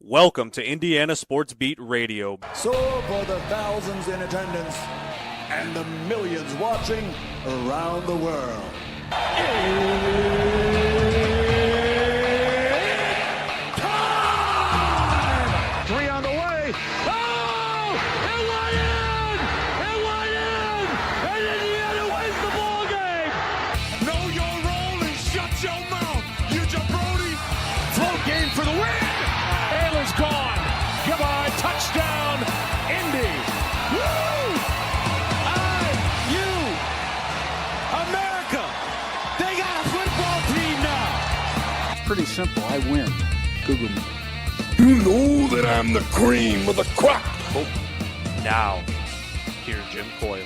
Welcome to Indiana Sports Beat Radio. So for the thousands in attendance and the millions watching around the world. Time! Three on the way. Oh! It went in! It went in! And Indiana wins the ball game! Know your role and shut your mouth, you jabroni! Float game for the win! Ayler's gone. Goodbye. Touchdown, Indy. Woo! IU. America. They got a football team now. It's pretty simple. I win. Google me. You know that I'm the cream of the crop. Now, here's Jim Coyle.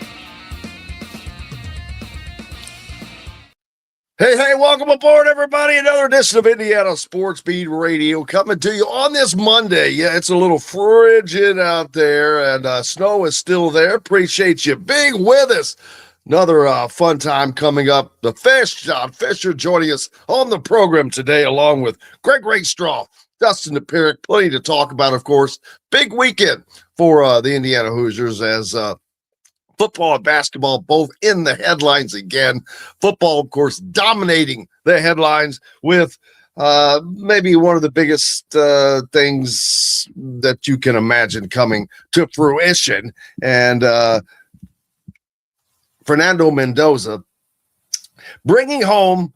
Hey, welcome aboard, everybody. Another edition of Indiana Sports Beat Radio coming to you on this Monday. Yeah, it's a little frigid out there, and snow is still there. Appreciate you being with us. Another fun time coming up. The Fischer joining us on the program today, along with Rakestraw, Dustin, Dopirak. Plenty to talk about, of course. Big weekend for the Indiana Hoosiers as football and basketball both in the headlines again. Football, of course, dominating the headlines with maybe one of the biggest things that you can imagine coming to fruition. And Fernando Mendoza bringing home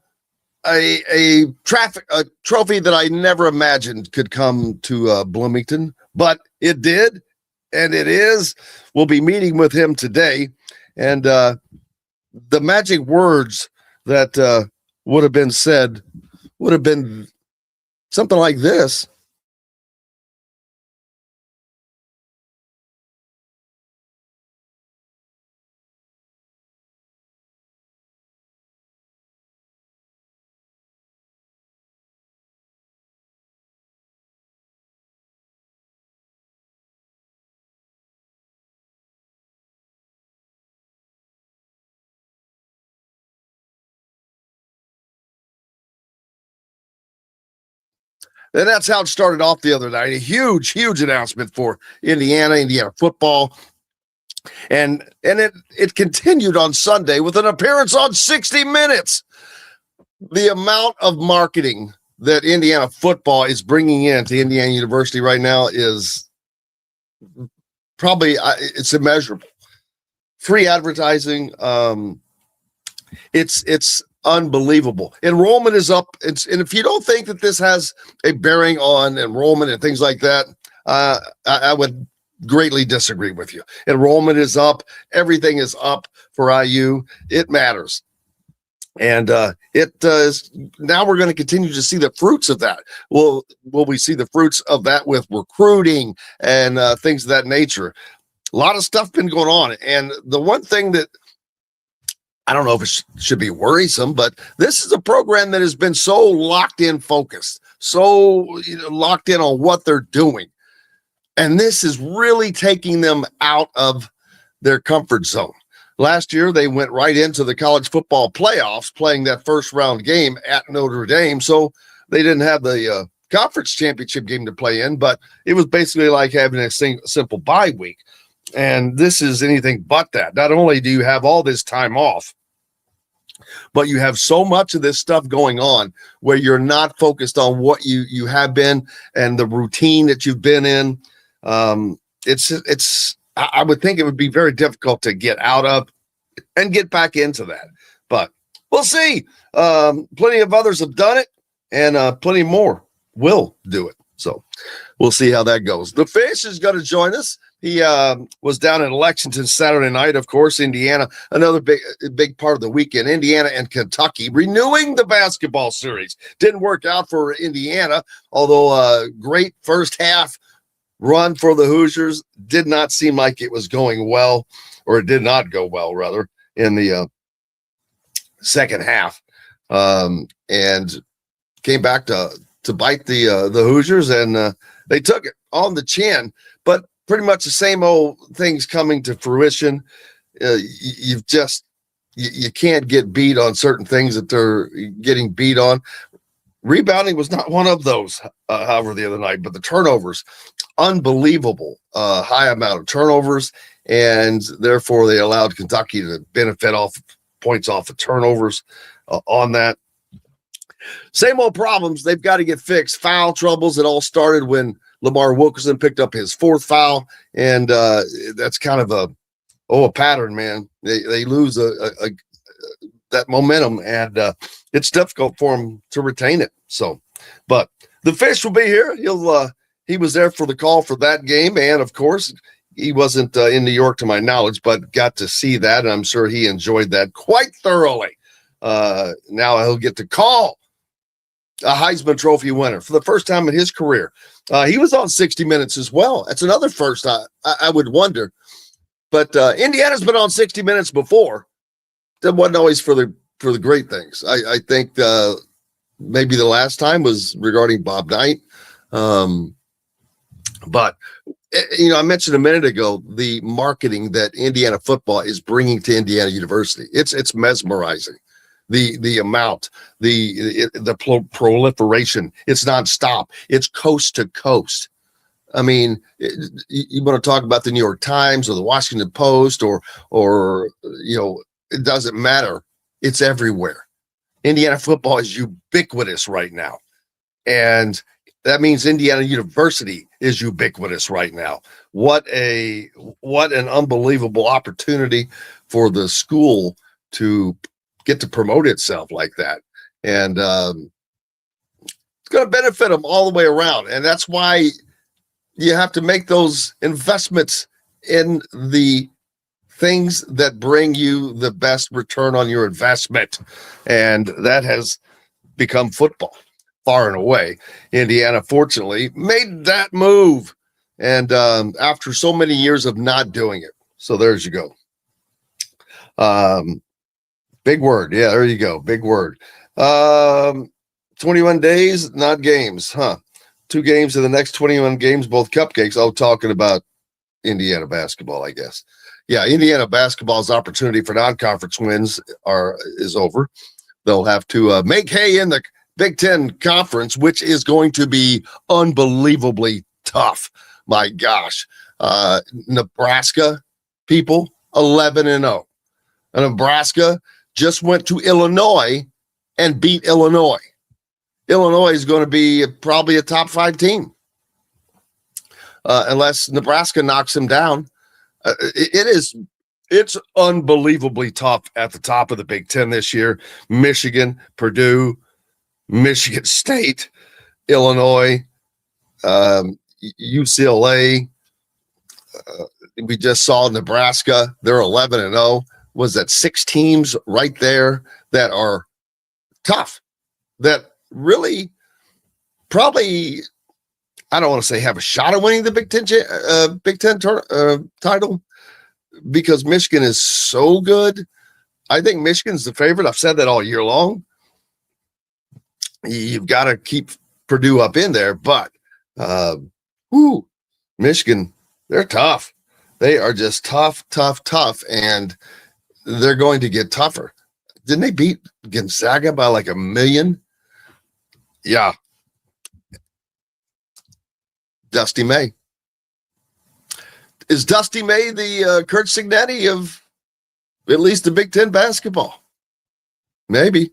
a trophy that I never imagined could come to Bloomington, but it did. And it is. We'll be meeting with him today. And the magic words that would have been said would have been something like this. And that's how it started off the other night. A huge announcement for Indiana football. And it continued on Sunday with an appearance on 60 Minutes. The amount of marketing that Indiana football is bringing in to Indiana University right now is probably it's immeasurable. Free advertising, it's unbelievable. Enrollment is up. And if you don't think that this has a bearing on enrollment and things like that, I would greatly disagree with you. Enrollment is up. Everything is up for IU. It matters. And it is now we're going to continue to see the fruits of that. Will we see the fruits of that with recruiting and things of that nature? A lot of stuff been going on. And the one thing that I don't know if it should be worrisome, but this is a program that has been so locked in, focused, so locked in on what they're doing. And this is really taking them out of their comfort zone. Last year, they went right into the college football playoffs, playing that first round game at Notre Dame. So they didn't have the conference championship game to play in, but it was basically like having a simple bye week. And this is anything but that. Not only do you have all this time off, but you have so much of this stuff going on where you're not focused on what you have been and the routine that you've been in. I would think it would be very difficult to get out of and get back into that. But we'll see. Plenty of others have done it, and plenty more will do it. So we'll see how that goes. The Fish is going to join us. He was down in Lexington Saturday night, of course. Indiana, another big part of the weekend. Indiana and Kentucky renewing the basketball series. Didn't work out for Indiana, although a great first half run for the Hoosiers. Did not seem like it was going well, or it did not go well, rather, in the second half. And came back to bite the Hoosiers, and they took it on the chin. But pretty much the same old things coming to fruition. You can't get beat on certain things that they're getting beat on. Rebounding was not one of those, however, the other night, but the turnovers, unbelievable, high amount of turnovers, and therefore they allowed Kentucky to benefit off points off of turnovers on that. Same old problems. They've got to get fixed. Foul troubles. It all started when Lamar Wilkerson picked up his 4th foul, and that's kind of a pattern, man. They lose that momentum, and it's difficult for him to retain it. So, but the Fish will be here. He was there for the call for that game, and of course, he wasn't in New York to my knowledge, but got to see that, and I'm sure he enjoyed that quite thoroughly. Now he'll get to call a Heisman Trophy winner for the first time in his career. He was on 60 Minutes as well. That's another first. I would wonder, but Indiana's been on 60 Minutes before. That wasn't always for the great things. I think maybe the last time was regarding Bob Knight. But I mentioned a minute ago the marketing that Indiana football is bringing to Indiana University. It's mesmerizing. The amount, the proliferation. It's nonstop. It's coast to coast. I mean, you want to talk about the New York Times or the Washington Post or it doesn't matter. It's everywhere. Indiana football is ubiquitous right now. And that means Indiana University is ubiquitous right now. What an unbelievable opportunity for the school to get to promote itself like that. And it's going to benefit them all the way around. And that's why you have to make those investments in the things that bring you the best return on your investment. And that has become football, far and away. Indiana, fortunately, made that move. And after so many years of not doing it. So there's you go. Big word. Yeah, there you go. Big word. 21 days, not games, huh? 2 games in the next 21 games, both cupcakes. Oh, talking about Indiana basketball, I guess. Yeah, Indiana basketball's opportunity for non-conference wins is over. They'll have to make hay in the Big Ten Conference, which is going to be unbelievably tough. My gosh. Nebraska, people, 11-0. And Nebraska just went to Illinois and beat Illinois. Illinois is going to be probably a top 5 team. Unless Nebraska knocks them down. It's unbelievably tough at the top of the Big Ten this year. Michigan, Purdue, Michigan State, Illinois, UCLA. We just saw Nebraska. They're 11-0. Was that 6 teams right there that are tough, that really probably, I don't want to say have a shot at winning the Big Ten title, because Michigan is so good. I think Michigan's the favorite. I've said that all year long. You've got to keep Purdue up in there, but Michigan, they're tough. They are just tough, and they're going to get tougher. Didn't they beat Gonzaga by like 1 million? Yeah. Dusty May. Is Dusty May the Kurt Signetti of at least the Big Ten basketball? Maybe.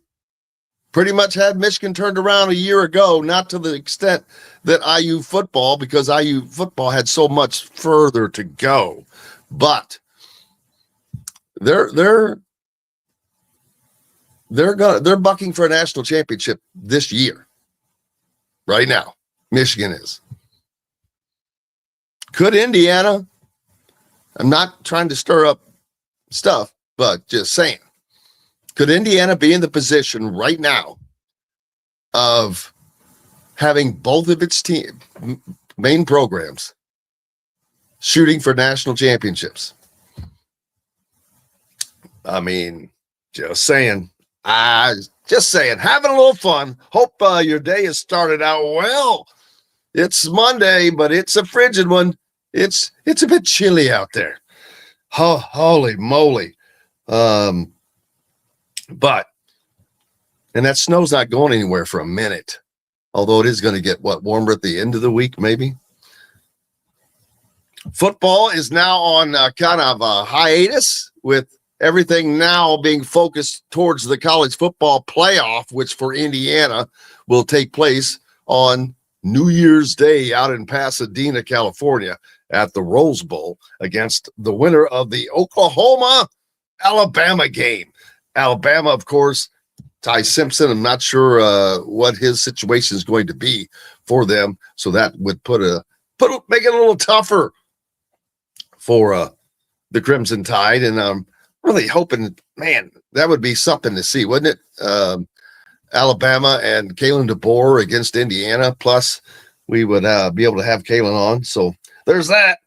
Pretty much had Michigan turned around a year ago, not to the extent that IU football, because IU football had so much further to go. But they're bucking for a national championship this year. Right now, Michigan is. Could Indiana? I'm not trying to stir up stuff, but just saying. Could Indiana be in the position right now of having both of its main programs shooting for national championships? I mean, just saying. Having a little fun. Hope your day has started out well. It's Monday, but it's a frigid one. It's a bit chilly out there. Oh, holy moly. But that snow's not going anywhere for a minute. although it is going to get warmer at the end of the week, maybe. Football is now on kind of a hiatus, with everything now being focused towards the college football playoff, which for Indiana will take place on New Year's Day out in Pasadena, California, at the Rose Bowl against the winner of the Oklahoma-Alabama game. Alabama, of course, Ty Simpson, I'm not sure what his situation is going to be for them, so that would make it a little tougher for the Crimson Tide, and I'm really hoping, man, that would be something to see, wouldn't it? Alabama and Kalen DeBoer against Indiana, plus we would be able to have Kalen on, so there's that.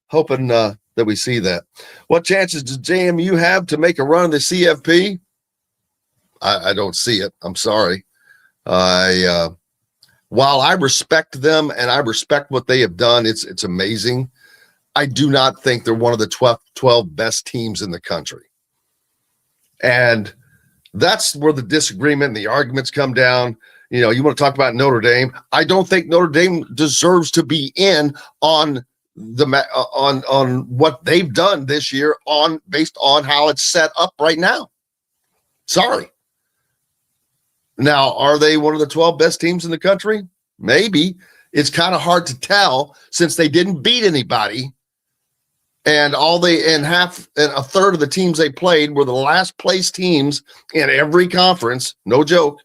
Hoping that we see that. What chances does JMU have to make a run of the CFP? I don't see it. I'm sorry. While I respect them and I respect what they have done, it's amazing. I do not think they're one of the 12 best teams in the country. And that's where the disagreement and the arguments come down. You know, you want to talk about Notre Dame. I don't think Notre Dame deserves to be in on on what they've done this year based on how it's set up right now. Sorry. Now, are they one of the 12 best teams in the country? Maybe. It's kind of hard to tell since they didn't beat anybody. And a third of the teams they played were the last place teams in every conference. No joke.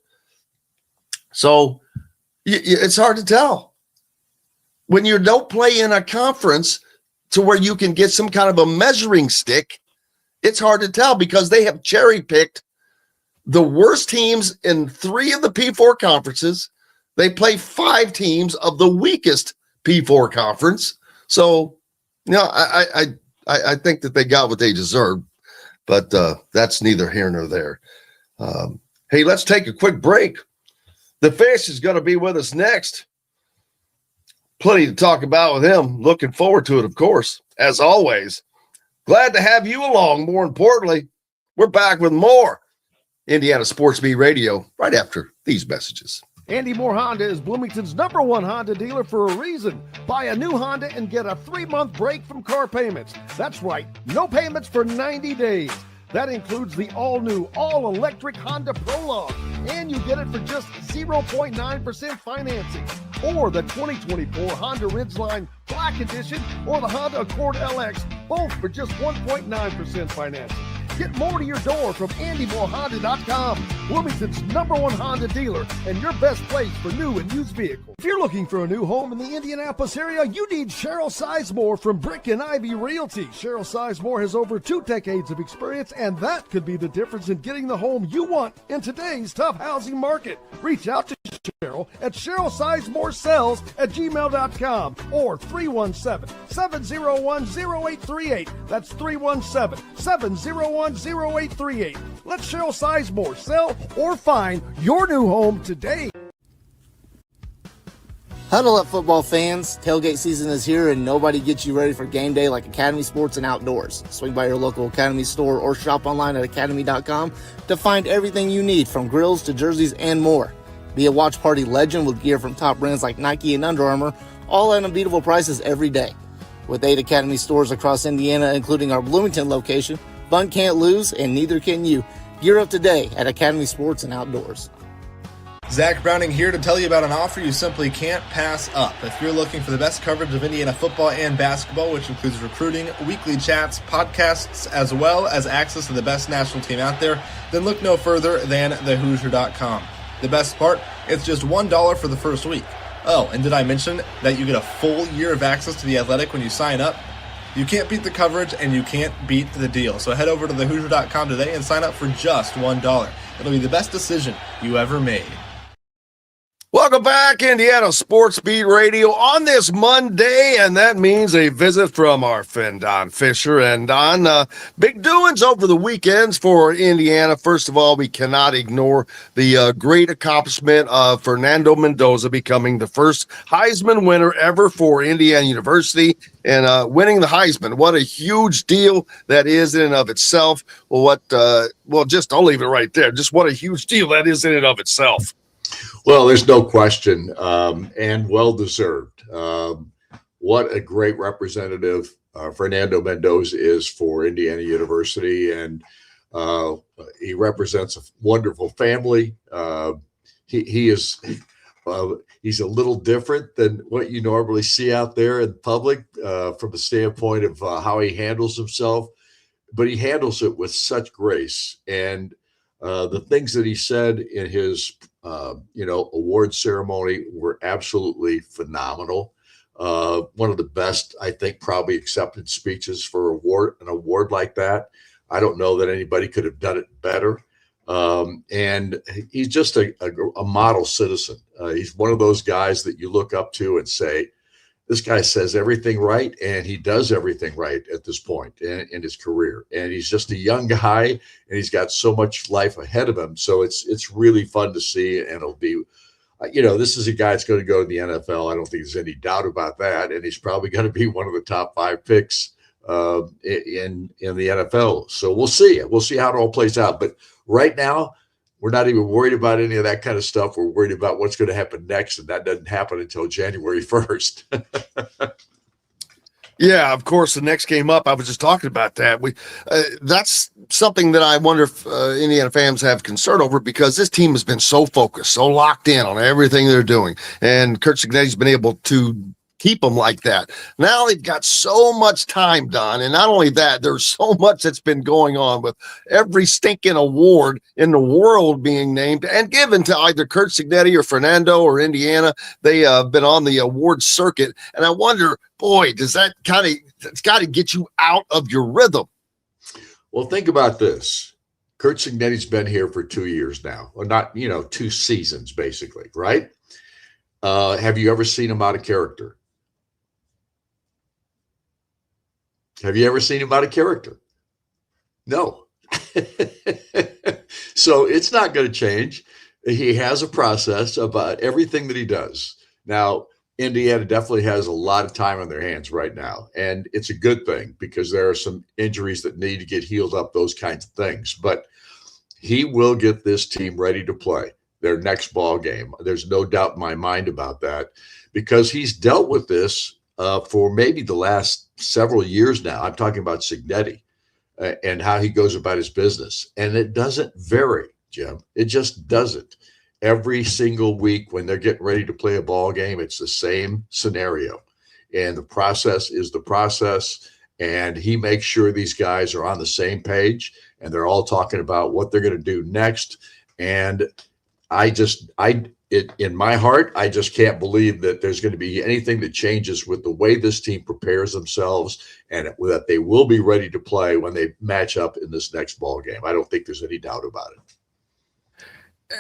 So it's hard to tell. When you don't play in a conference to where you can get some kind of a measuring stick, it's hard to tell because they have cherry-picked the worst teams in 3 of the P4 conferences. They play 5 teams of the weakest P4 conference. So, you know, I think that they got what they deserved, but that's neither here nor there. Hey, let's take a quick break. The Fish is going to be with us next. Plenty to talk about with him. Looking forward to it, of course, as always. Glad to have you along. More importantly, we're back with more Indiana Sports Beat Radio right after these messages. Andy Moore Honda is Bloomington's #1 Honda dealer for a reason. Buy a new Honda and get a 3-month break from car payments. That's right, no payments for 90 days. That includes the all-new, all-electric Honda Prologue, and you get it for just 0.9% financing. Or the 2024 Honda Ridgeline Black Edition or the Honda Accord LX, both for just 1.9% financing. Get more to your door from AndyMooreHonda.com, Bloomington's #1 Honda dealer and your best place for new and used vehicles. If you're looking for a new home in the Indianapolis area, you need Cheryl Sizemore from Brick and Ivy Realty. Cheryl Sizemore has over 2 decades of experience, and that could be the difference in getting the home you want in today's tough housing market. Reach out to Cheryl at CherylSizemooreSells@gmail.com or 317-701-0838. That's 317-701-0838. Let Cheryl Sizemore sell or find your new home today. Huddle up, football fans. Tailgate season is here and nobody gets you ready for game day like Academy Sports and Outdoors. Swing by your local Academy store or shop online at academy.com to find everything you need from grills to jerseys and more. Be a watch party legend with gear from top brands like Nike and Under Armour, all at unbeatable prices every day. With 8 Academy stores across Indiana, including our Bloomington location, fun can't lose and neither can you. Gear up today at Academy Sports and Outdoors. Zach Browning here to tell you about an offer you simply can't pass up. If you're looking for the best coverage of Indiana football and basketball, which includes recruiting, weekly chats, podcasts, as well as access to the best national team out there, then look no further than thehoosier.com. The best part, it's just $1 for the first week. Oh, and did I mention that you get a full year of access to The Athletic when you sign up? You can't beat the coverage and you can't beat the deal. So head over to thehoosier.com today and sign up for just $1. It'll be the best decision you ever made. Welcome back, Indiana Sports Beat Radio on this Monday, and that means a visit from our friend Don Fischer. And Don, big doings over the weekends for Indiana. First of all, we cannot ignore the great accomplishment of Fernando Mendoza becoming the first Heisman winner ever for Indiana University and winning the Heisman. What a huge deal that is in and of itself. Well, just I'll leave it right there. Just what a huge deal that is in and of itself. Well, there's no question, and well deserved. What a great representative Fernando Mendoza is for Indiana University, and he represents a wonderful family. He is he's a little different than what you normally see out there in public from the standpoint of how he handles himself, but he handles it with such grace. And the things that he said in his award ceremony were absolutely phenomenal. One of the best, I think, probably accepted speeches for an award like that. I don't know that anybody could have done it better. And he's just a model citizen. He's one of those guys that you look up to and say, this guy says everything right, and he does everything right at this point in his career. And he's just a young guy, and he's got so much life ahead of him. So it's really fun to see, and it'll be, this is a guy that's going to go to the NFL. I don't think there's any doubt about that. And he's probably going to be one of the top 5 picks in the NFL. So we'll see. We'll see how it all plays out. But right now, we're not even worried about any of that kind of stuff. We're worried about what's going to happen next, and that doesn't happen until January 1st. Yeah, of course, the next game up, I was just talking about that. That's something that I wonder if Indiana fans have concern over, because this team has been so focused, so locked in on everything they're doing, and Curt Cignetti's been able to keep them like that. Now they've got so much time done, and not only that, there's so much that's been going on with every stinking award in the world being named and given to either Curt Cignetti or Fernando or Indiana. They have been on the award circuit, and I wonder, boy, does that it's got to get you out of your rhythm. Well, think about this. Curt Cignetti's been here for 2 years now, or not, 2 seasons basically, right? Have you ever seen him out of character? Have you ever seen him out of character? No. So it's not going to change. He has a process about everything that he does. Now, Indiana definitely has a lot of time on their hands right now, and it's a good thing because there are some injuries that need to get healed up, those kinds of things. But he will get this team ready to play their next ball game. There's no doubt in my mind about that, because he's dealt with this for maybe the last several years now. I'm talking about Cignetti and how he goes about his business. And it doesn't vary, Jim. It just doesn't. Every single week when they're getting ready to play a ball game, it's the same scenario. And the process is the process. And he makes sure these guys are on the same page, and they're all talking about what they're going to do next. And in my heart, I just can't believe that there's going to be anything that changes with the way this team prepares themselves, and that they will be ready to play when they match up in this next ball game. I don't think there's any doubt about it.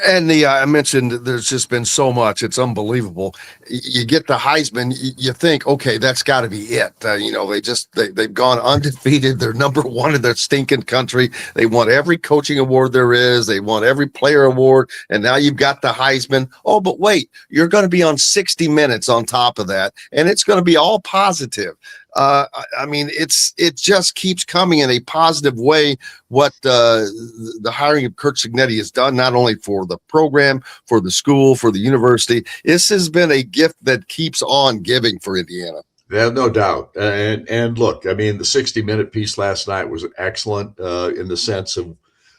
And I mentioned there's just been so much. It's unbelievable. You get the Heisman, you think, okay, that's got to be it. They've gone undefeated. They're number 1 in their stinking country. They want every coaching award there is. They want every player award. And now you've got the Heisman. Oh, but wait, you're going to be on 60 Minutes on top of that. And it's going to be all positive. It just keeps coming in a positive way. What the hiring of Curt Cignetti has done, not only for the program, for the school, for the university, this has been a gift that keeps on giving for Indiana. Yeah, no doubt. And look, the 60-minute piece last night was excellent in the sense of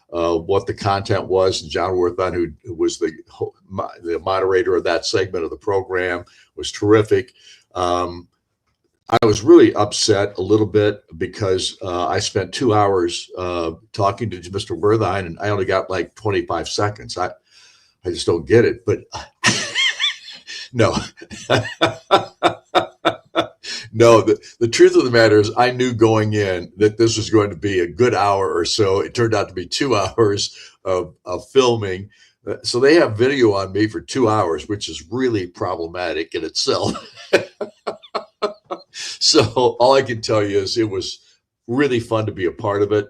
what the content was. And John Worthon, who was the moderator of that segment of the program, was terrific. I was really upset a little bit because I spent 2 hours talking to Mr. Wertheim, and I only got like 25 seconds. I just don't get it. But no. No, the truth of the matter is I knew going in that this was going to be a good hour or so. It turned out to be 2 hours of filming. So they have video on me for 2 hours, which is really problematic in itself. So all I can tell you is it was really fun to be a part of it.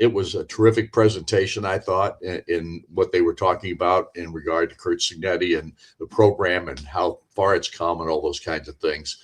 It was a terrific presentation, I thought, in what they were talking about in regard to Curt Cignetti and the program and how far it's come and all those kinds of things.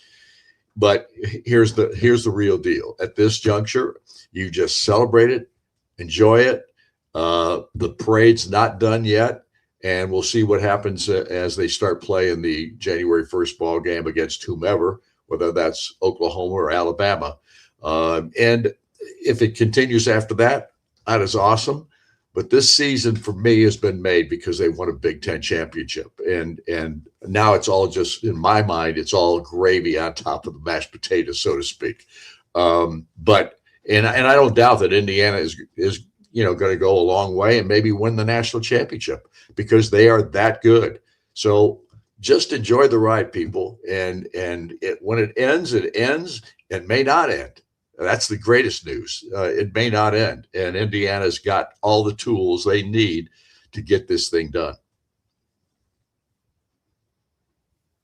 But here's the real deal. At this juncture, you just celebrate it, enjoy it. The parade's not done yet. and we'll see what happens as they start playing the January 1st ball game against whomever, whether that's Oklahoma or Alabama. And if it continues after that, that is awesome. But this season for me has been made because they won a Big Ten championship. And now it's all just, in my mind, it's all gravy on top of the mashed potatoes, so to speak. But I don't doubt that Indiana is going to go a long way and maybe win the national championship because they are that good. So just enjoy the ride, people. And when it ends, it may not end. That's the greatest news. It may not end. And Indiana's got all the tools they need to get this thing done.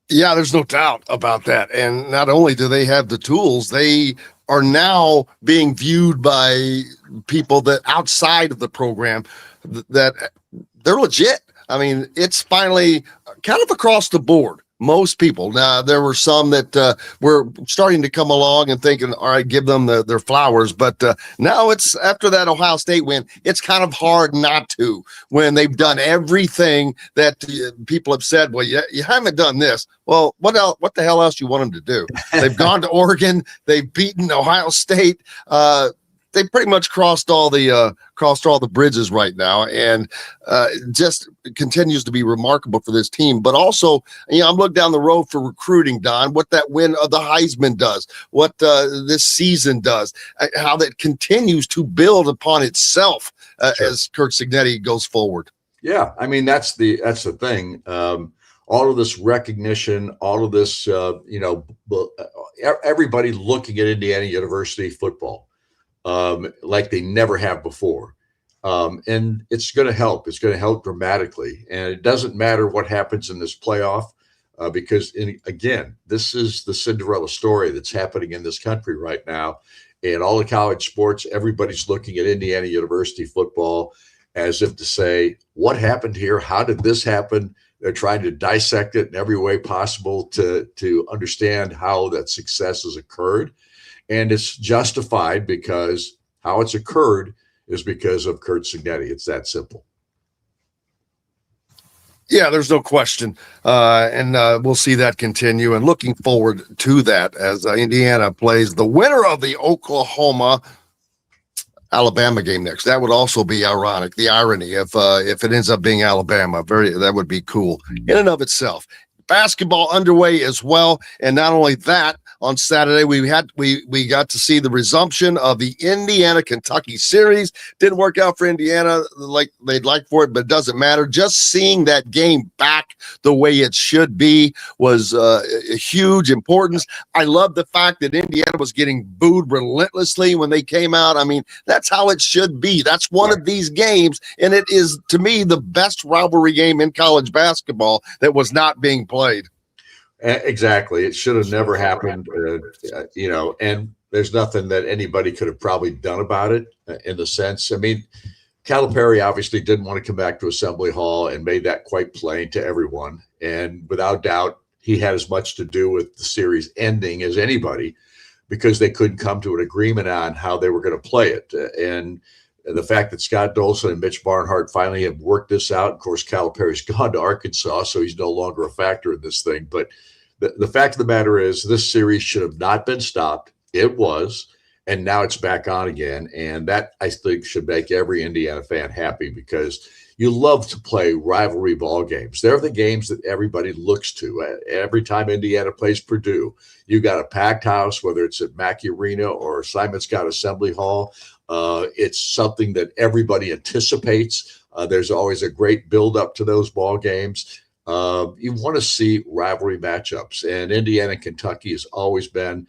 Yeah, there's no doubt about that. And not only do they have the tools, they are now being viewed by people that outside of the program that they're legit. I mean, it's finally kind of across the board. Most people. Now, there were some that were starting to come along and thinking, all right, give them their flowers. But now it's after that Ohio State win, it's kind of hard not to when they've done everything that people have said. Well, you haven't done this. Well, what the hell else you want them to do? They've gone to Oregon. They've beaten Ohio State. They pretty much crossed all the bridges right now, and just continues to be remarkable for this team. But also, I'm looking down the road for recruiting, Don. What that win of the Heisman does, what this season does, how that continues to build upon itself as Curt Cignetti goes forward. Yeah, I mean that's the thing. All of this recognition, all of this, everybody looking at Indiana University football. Like they never have before. And it's going to help. It's going to help dramatically. And it doesn't matter what happens in this playoff because, again, this is the Cinderella story that's happening in this country right now. In all the college sports, everybody's looking at Indiana University football as if to say, what happened here? How did this happen? They're trying to dissect it in every way possible to understand how that success has occurred. And it's justified because how it's occurred is because of Curt Cignetti. It's that simple. Yeah, there's no question. And we'll see that continue. And looking forward to that as Indiana plays the winner of the Oklahoma-Alabama game next. That would also be ironic, the irony if it ends up being Alabama. That would be cool in and of itself. Basketball underway as well. And not only that, on Saturday, we got to see the resumption of the Indiana-Kentucky series. Didn't work out for Indiana like they'd like for it, but it doesn't matter. Just seeing that game back the way it should be was a huge importance. I love the fact that Indiana was getting booed relentlessly when they came out. I mean, that's how it should be. That's one of these games, and it is, to me, the best rivalry game in college basketball that was not being played. Exactly. It should have never happened, and there's nothing that anybody could have probably done about it in the sense. I mean, Calipari obviously didn't want to come back to Assembly Hall and made that quite plain to everyone. And without doubt, he had as much to do with the series ending as anybody because they couldn't come to an agreement on how they were going to play it. And the fact that Scott Dolson and Mitch Barnhart finally have worked this out. Of course, Calipari's gone to Arkansas, so he's no longer a factor in this thing. But the fact of the matter is this series should have not been stopped. It was, and now it's back on again. And that, I think, should make every Indiana fan happy because you love to play rivalry ball games. They're the games that everybody looks to. Every time Indiana plays Purdue, you got a packed house, whether it's at Mackey Arena or Simon Scott Assembly Hall. It's something that everybody anticipates. There's always a great build-up to those ball games. You want to see rivalry matchups, and Indiana and Kentucky has always been,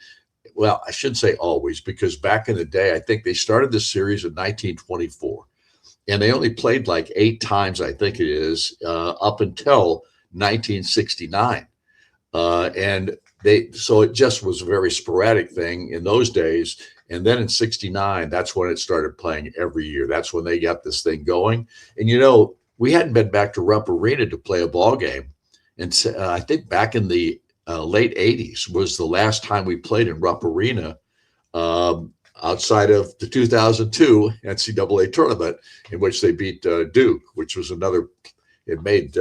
well, I shouldn't say always, because back in the day, I think they started this series in 1924, and they only played like 8 times, I think it is, up until 1969. So it just was a very sporadic thing in those days. And then in 69, that's when it started playing every year. That's when they got this thing going. And, we hadn't been back to Rupp Arena to play a ball game. And I think back in the late 80s was the last time we played in Rupp Arena outside of the 2002 NCAA tournament in which they beat Duke, which was another it made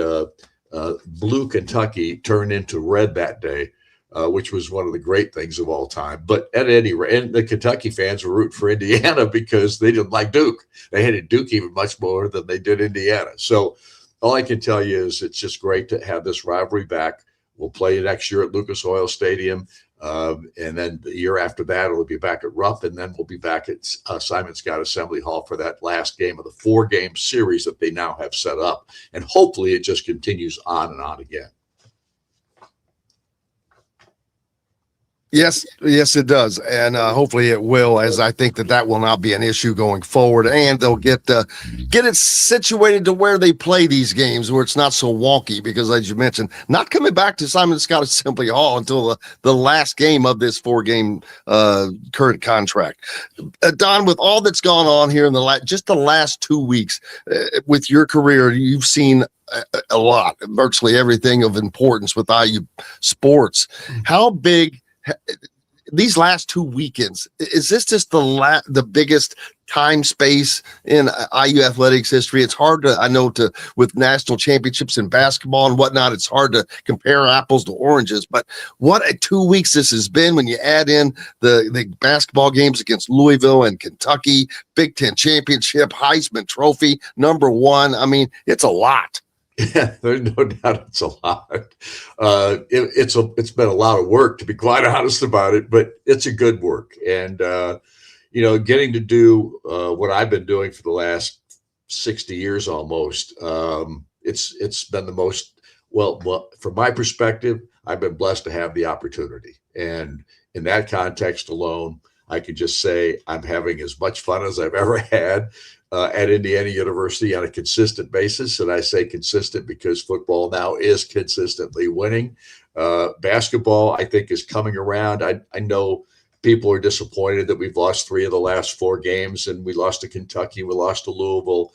blue Kentucky turn into red that day, which was one of the great things of all time. But at any rate, and the Kentucky fans were rooting for Indiana because they didn't like Duke. They hated Duke even much more than they did Indiana. So all I can tell you is it's just great to have this rivalry back. We'll play next year at Lucas Oil Stadium. And then the year after that, it'll be back at Rupp, and then we'll be back at Simon Scott Assembly Hall for that last game of the 4-game series that they now have set up. And hopefully it just continues on and on again. Yes, it does, and hopefully it will, as I think that will not be an issue going forward, and they'll get it situated to where they play these games where it's not so wonky. Because, as you mentioned, not coming back to Simon Scott Assembly Hall until the last game of this 4-game current contract. Don, with all that's gone on here in the last 2 weeks with your career, you've seen a lot, virtually everything of importance with IU sports. How big? These last 2 weekends, is this just the biggest time space in IU athletics history? It's hard to, I know, with national championships in basketball and whatnot, it's hard to compare apples to oranges. But what 2 weeks this has been when you add in the basketball games against Louisville and Kentucky, Big Ten championship, Heisman Trophy, #1. I mean, it's a lot. Yeah, there's no doubt it's a lot. It's been a lot of work, to be quite honest about it, but it's a good work. And, getting to do what I've been doing for the last 60 years almost, it's been the most, well, from my perspective, I've been blessed to have the opportunity. And in that context alone, I can just say I'm having as much fun as I've ever had at Indiana University on a consistent basis. And I say consistent because football now is consistently winning. Basketball, I think, is coming around. I know people are disappointed that we've lost 3 of the last 4 games, and we lost to Kentucky, we lost to Louisville.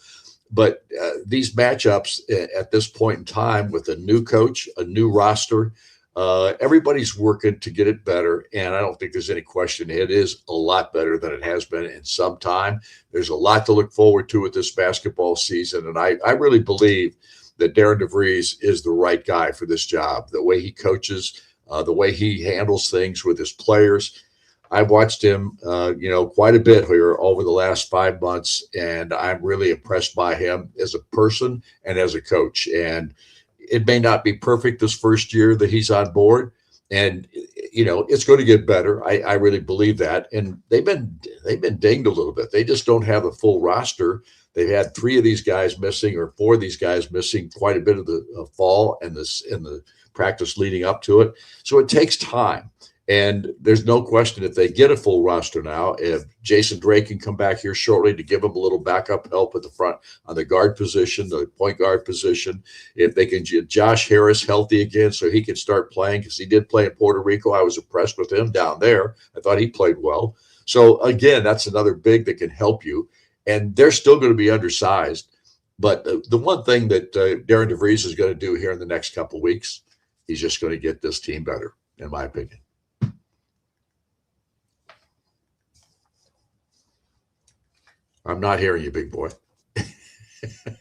But these matchups at this point in time with a new coach, a new roster, everybody's working to get it better, and I don't think there's any question it is a lot better than it has been in some time. There's a lot to look forward to with this basketball season, and I really believe that Darren DeVries is the right guy for this job. The way he coaches, the way he handles things with his players. I've watched him, quite a bit here over the last 5 months, and I'm really impressed by him as a person and as a coach. And it may not be perfect this first year that he's on board, and it's going to get better. I really believe that. And they've been dinged a little bit. They just don't have a full roster. They've had 3 of these guys missing, or 4 of these guys missing quite a bit of the fall and the practice leading up to it. So it takes time. And there's no question if they get a full roster now, if Jason Drake can come back here shortly to give them a little backup help at the front on the guard position, the point guard position, if they can get Josh Harris healthy again so he can start playing, because he did play in Puerto Rico. I was impressed with him down there. I thought he played well. So, again, that's another big that can help you. And they're still going to be undersized. But the one thing that Darren DeVries is going to do here in the next couple of weeks, he's just going to get this team better, in my opinion. I'm not hearing you, big boy.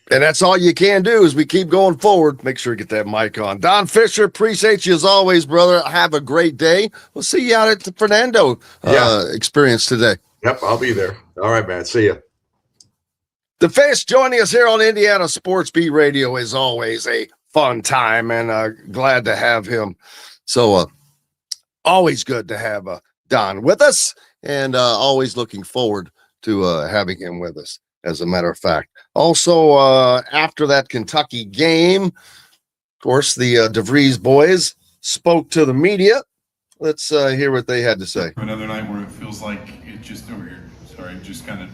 And that's all you can do is we keep going forward. Make sure you get that mic on. Don Fischer, appreciate you as always, brother. Have a great day. We'll see you out at the Fernando experience today. Yep, I'll be there. All right, man. See ya. The Fish joining us here on Indiana Sports Beat Radio is always a fun time, and glad to have him. So always good to have Don with us, and always looking forward to having him with us, as a matter of fact. Also, after that Kentucky game, of course, the DeVries boys spoke to the media. Let's hear what they had to say. Another night where it feels like it just kind of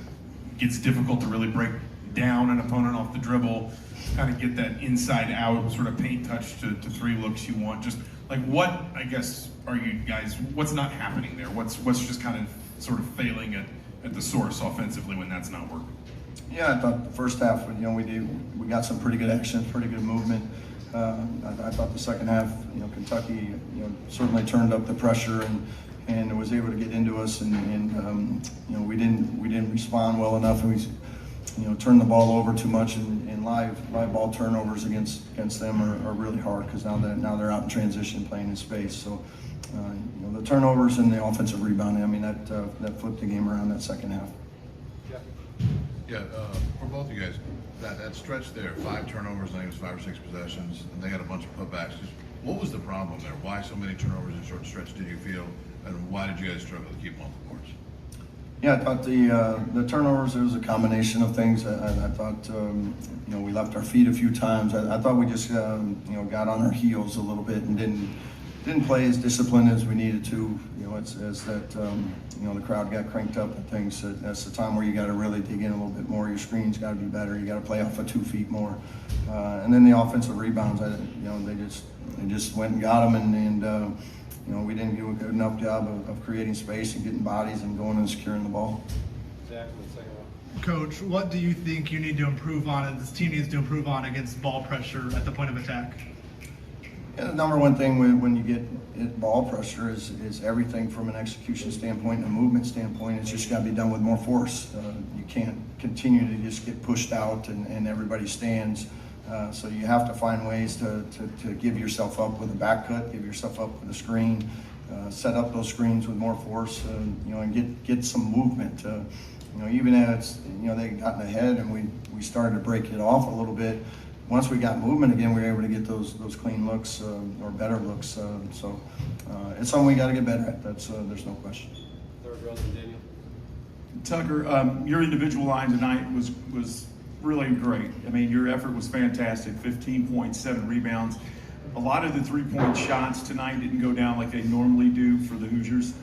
gets difficult to really break down an opponent off the dribble, kind of get that inside out sort of paint touch to 3 looks you want. Just like what, I guess, are you guys, what's not happening there? What's just kind of sort of failing at the source offensively when that's not working? Yeah, I thought the first half, we got some pretty good action, pretty good movement. I thought the second half, Kentucky, certainly turned up the pressure and was able to get into us, and we didn't respond well enough, and turn the ball over too much, and live ball turnovers against them are really hard because now they're out in transition playing in space. So the turnovers and the offensive rebounding, I mean, that flipped the game around that second half. Yeah, for both of you guys, that stretch there, 5 turnovers, I think it was 5 or 6 possessions, and they had a bunch of putbacks. What was the problem there? Why so many turnovers in a short stretch did you feel, and why did you guys struggle to keep them off the boards? Yeah, I thought the turnovers, it was a combination of things. I thought, we left our feet a few times. I thought we just, got on our heels a little bit and didn't play as disciplined as we needed to. As that, the crowd got cranked up and things. That's the time where you got to really dig in a little bit more. Your screen's got to be better. You got to play off of 2 feet more. And then the offensive rebounds, they just went and got them, and we didn't do a good enough job of creating space and getting bodies and going and securing the ball. Coach, what do you think you need to improve on, and this team needs to improve on against ball pressure at the point of attack? Yeah, the number one thing when you get ball pressure is everything from an execution standpoint and a movement standpoint. It's just got to be done with more force. You can't continue to just get pushed out and everybody stands. So you have to find ways to give yourself up with a back cut, give yourself up with a screen, set up those screens with more force, and get some movement. Even as they got ahead and we started to break it off a little bit. Once we got movement again, we were able to get those clean looks or better looks. So it's something we got to get better at. There's no question. Tucker, your individual line tonight was really great. I mean, your effort was fantastic. 15.7 rebounds. A lot of the 3-point shots tonight didn't go down like they normally do for the Hoosiers.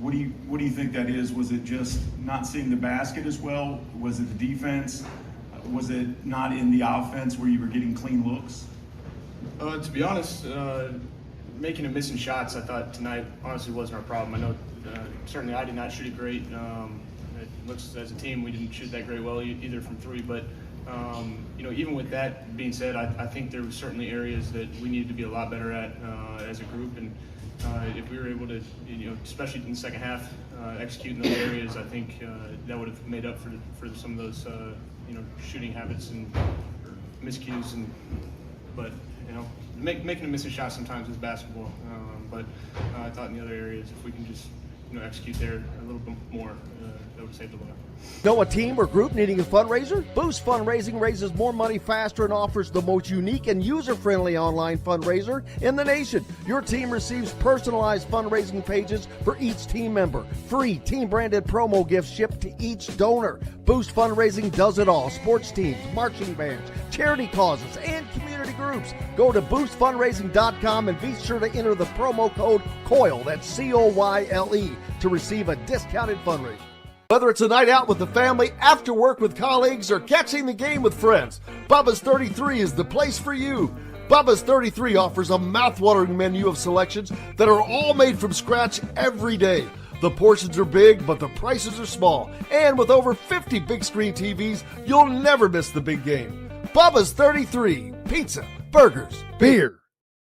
What do you think that is? Was it just not seeing the basket as well? Was it the defense? Was it not in the offense where you were getting clean looks? To be honest, making and missing shots, I thought tonight honestly wasn't our problem. I know certainly I did not shoot it great. It looks as a team we didn't shoot that great well either from 3, but even with that being said, I think there were certainly areas that we needed to be a lot better at as a group, and if we were able to, especially in the second half, execute in those areas, I think that would have made up for some of those shooting habits and miscues, but making and missing shots sometimes is basketball. But I thought in the other areas, if we can just execute there a little bit more, that would save the lot. Know a team or group needing a fundraiser? Boost Fundraising raises more money faster and offers the most unique and user-friendly online fundraiser in the nation. Your team receives personalized fundraising pages for each team member. Free team-branded promo gifts shipped to each donor. Boost Fundraising does it all. Sports teams, marching bands, charity causes, and community groups. Go to boostfundraising.com and be sure to enter the promo code COYLE, that's COYLE, to receive a discounted fundraiser. Whether it's a night out with the family, after work with colleagues, or catching the game with friends, Bubba's 33 is the place for you. Bubba's 33 offers a mouthwatering menu of selections that are all made from scratch every day. The portions are big, but the prices are small. And with over 50 big screen TVs, you'll never miss the big game. Bubba's 33, pizza, burgers, beer.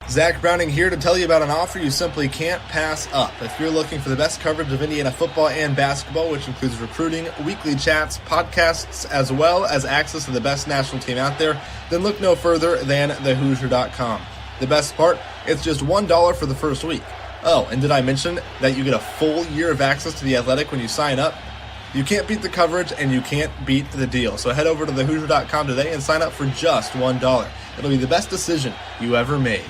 Zach Browning here to tell you about an offer you simply can't pass up. If you're looking for the best coverage of Indiana football and basketball, which includes recruiting, weekly chats, podcasts, as well as access to the best national team out there, then look no further than thehoosier.com. The best part, it's just $1 for the first week. Oh, and did I mention that you get a full year of access to The Athletic when you sign up? You can't beat the coverage and you can't beat the deal. So head over to thehoosier.com today and sign up for just $1. It'll be the best decision you ever made.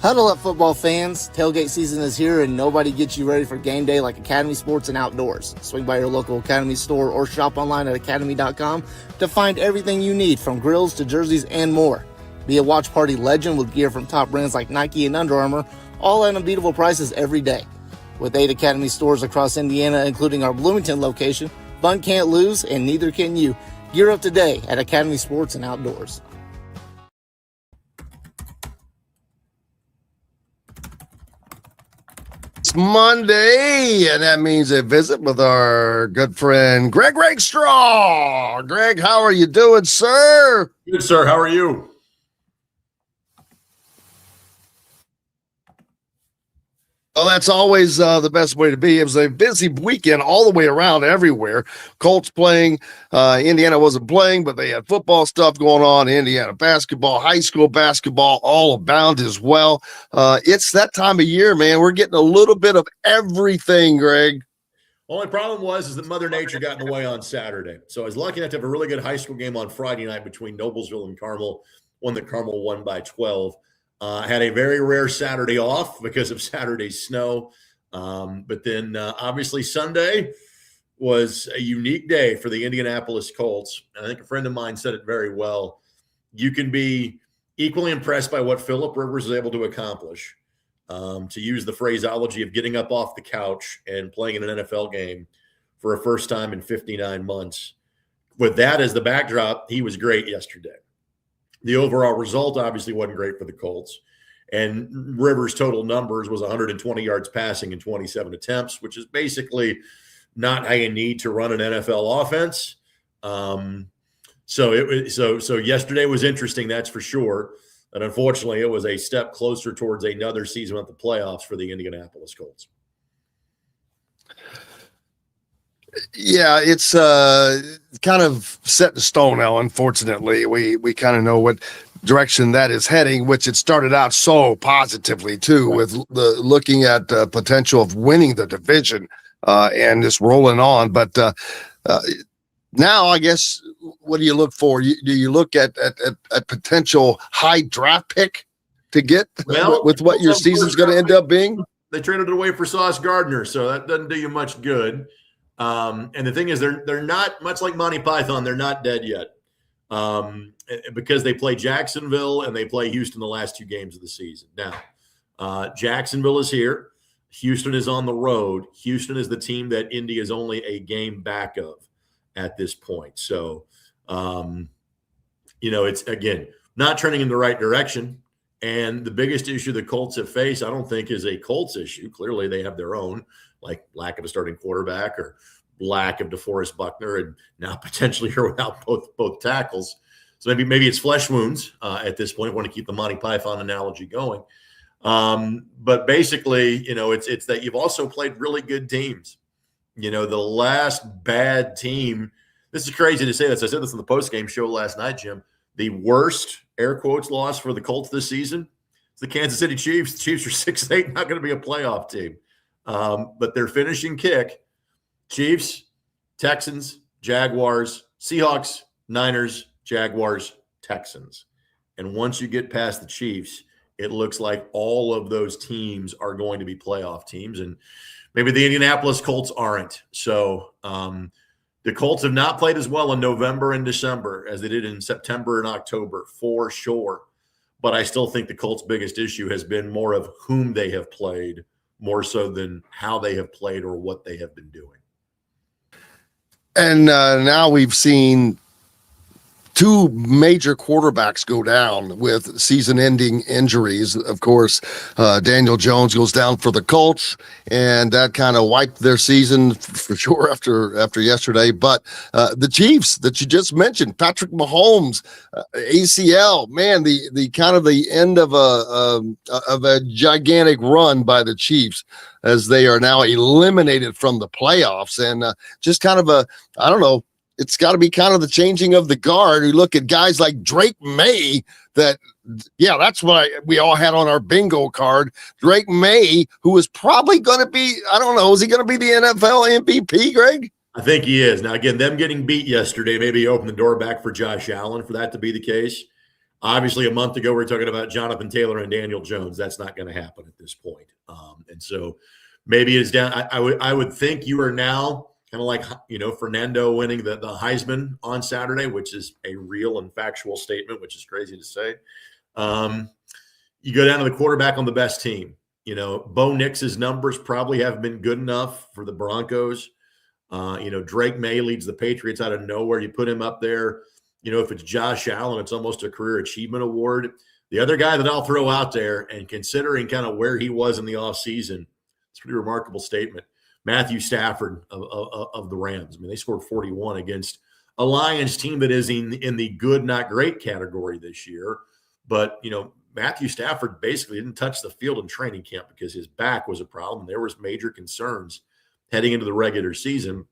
Huddle up, football fans. Tailgate season is here, and nobody gets you ready for game day like Academy Sports and Outdoors. Swing by your local Academy store or shop online at academy.com to find everything you need, from grills to jerseys and more. Be a watch party legend with gear from top brands like Nike and Under Armour, all at unbeatable prices every day. With 8 Academy stores across Indiana, including our Bloomington location, fun can't lose, and neither can you. Gear up today at Academy Sports and Outdoors. It's Monday, and that means a visit with our good friend Greg Rakestraw. Greg, how are you doing, sir? Good, sir. How are you? Well, that's always the best way to be. It was a busy weekend all the way around everywhere. Colts playing. Indiana wasn't playing, but they had football stuff going on. Indiana basketball, high school basketball, all abound as well. It's that time of year, man. We're getting a little bit of everything, Greg. Only problem is that Mother Nature got in the way on Saturday. So I was lucky enough to have a really good high school game on Friday night between Noblesville and Carmel, one that Carmel won by 12. I had a very rare Saturday off because of Saturday's snow. But then obviously Sunday was a unique day for the Indianapolis Colts. I think a friend of mine said it very well. You can be equally impressed by what Phillip Rivers was able to accomplish, to use the phraseology of getting up off the couch and playing in an NFL game for a first time in 59 months. With that as the backdrop, he was great yesterday. The overall result obviously wasn't great for the Colts. And Rivers' total numbers was 120 yards passing and 27 attempts, which is basically not how you need to run an NFL offense. So yesterday was interesting, that's for sure. And unfortunately, it was a step closer towards another season at the playoffs for the Indianapolis Colts. Yeah, it's kind of set in stone now. Unfortunately, we kind of know what direction that is heading, which it started out so positively too, with the looking at potential of winning the division and just rolling on. But now, I guess, what do you look for? Do you look at potential high draft pick to get with what your season's going to end up being? They traded it away for Sauce Gardner, so that doesn't do you much good. And the thing is, they're not much like Monty Python. They're not dead yet, because they play Jacksonville and they play Houston the last two games of the season. Now, Jacksonville is here. Houston is on the road. Houston is the team that Indy is only a game back of at this point. So, it's, again, not trending in the right direction. And the biggest issue the Colts have faced, I don't think, is a Colts issue. Clearly, they have their own, like lack of a starting quarterback or lack of DeForest Buckner, and now potentially you're without both tackles. So maybe it's flesh wounds at this point. I want to keep the Monty Python analogy going. But basically, it's that you've also played really good teams. The last bad team, this is crazy to say this. I said this on the postgame show last night, Jim. The worst, air quotes, loss for the Colts this season is the Kansas City Chiefs. The Chiefs are 6-8, not going to be a playoff team. But their finishing kick, Chiefs, Texans, Jaguars, Seahawks, Niners, Jaguars, Texans. And once you get past the Chiefs, it looks like all of those teams are going to be playoff teams. And maybe the Indianapolis Colts aren't. So the Colts have not played as well in November and December as they did in September and October, for sure. But I still think the Colts' biggest issue has been more of whom they have played, more so than how they have played or what they have been doing. And now we've seen two major quarterbacks go down with season-ending injuries. Of course, Daniel Jones goes down for the Colts, and that kind of wiped their season for sure after yesterday. But the Chiefs that you just mentioned, Patrick Mahomes, ACL, man, the kind of the end of a gigantic run by the Chiefs, as they are now eliminated from the playoffs, and just kind of I don't know. It's got to be kind of the changing of the guard. We look at guys like Drake May that's what we all had on our bingo card. Drake May, who is probably going to be, I don't know, is he going to be the NFL MVP, Greg? I think he is. Now, again, them getting beat yesterday maybe opened the door back for Josh Allen for that to be the case. Obviously, a month ago, we were talking about Jonathan Taylor and Daniel Jones. That's not going to happen at this point. And so maybe it's down. I would think you are now kind of like, Fernando winning the Heisman on Saturday, which is a real and factual statement, which is crazy to say. You go down to the quarterback on the best team. Bo Nix's numbers probably haven't been good enough for the Broncos. Drake May leads the Patriots out of nowhere. You put him up there. If it's Josh Allen, it's almost a career achievement award. The other guy that I'll throw out there, and considering kind of where he was in the offseason, it's a pretty remarkable statement. Matthew Stafford of the Rams. I mean, they scored 41 against a Lions team that is in the good, not great category this year. But, Matthew Stafford basically didn't touch the field in training camp because his back was a problem. There was major concerns heading into the regular season,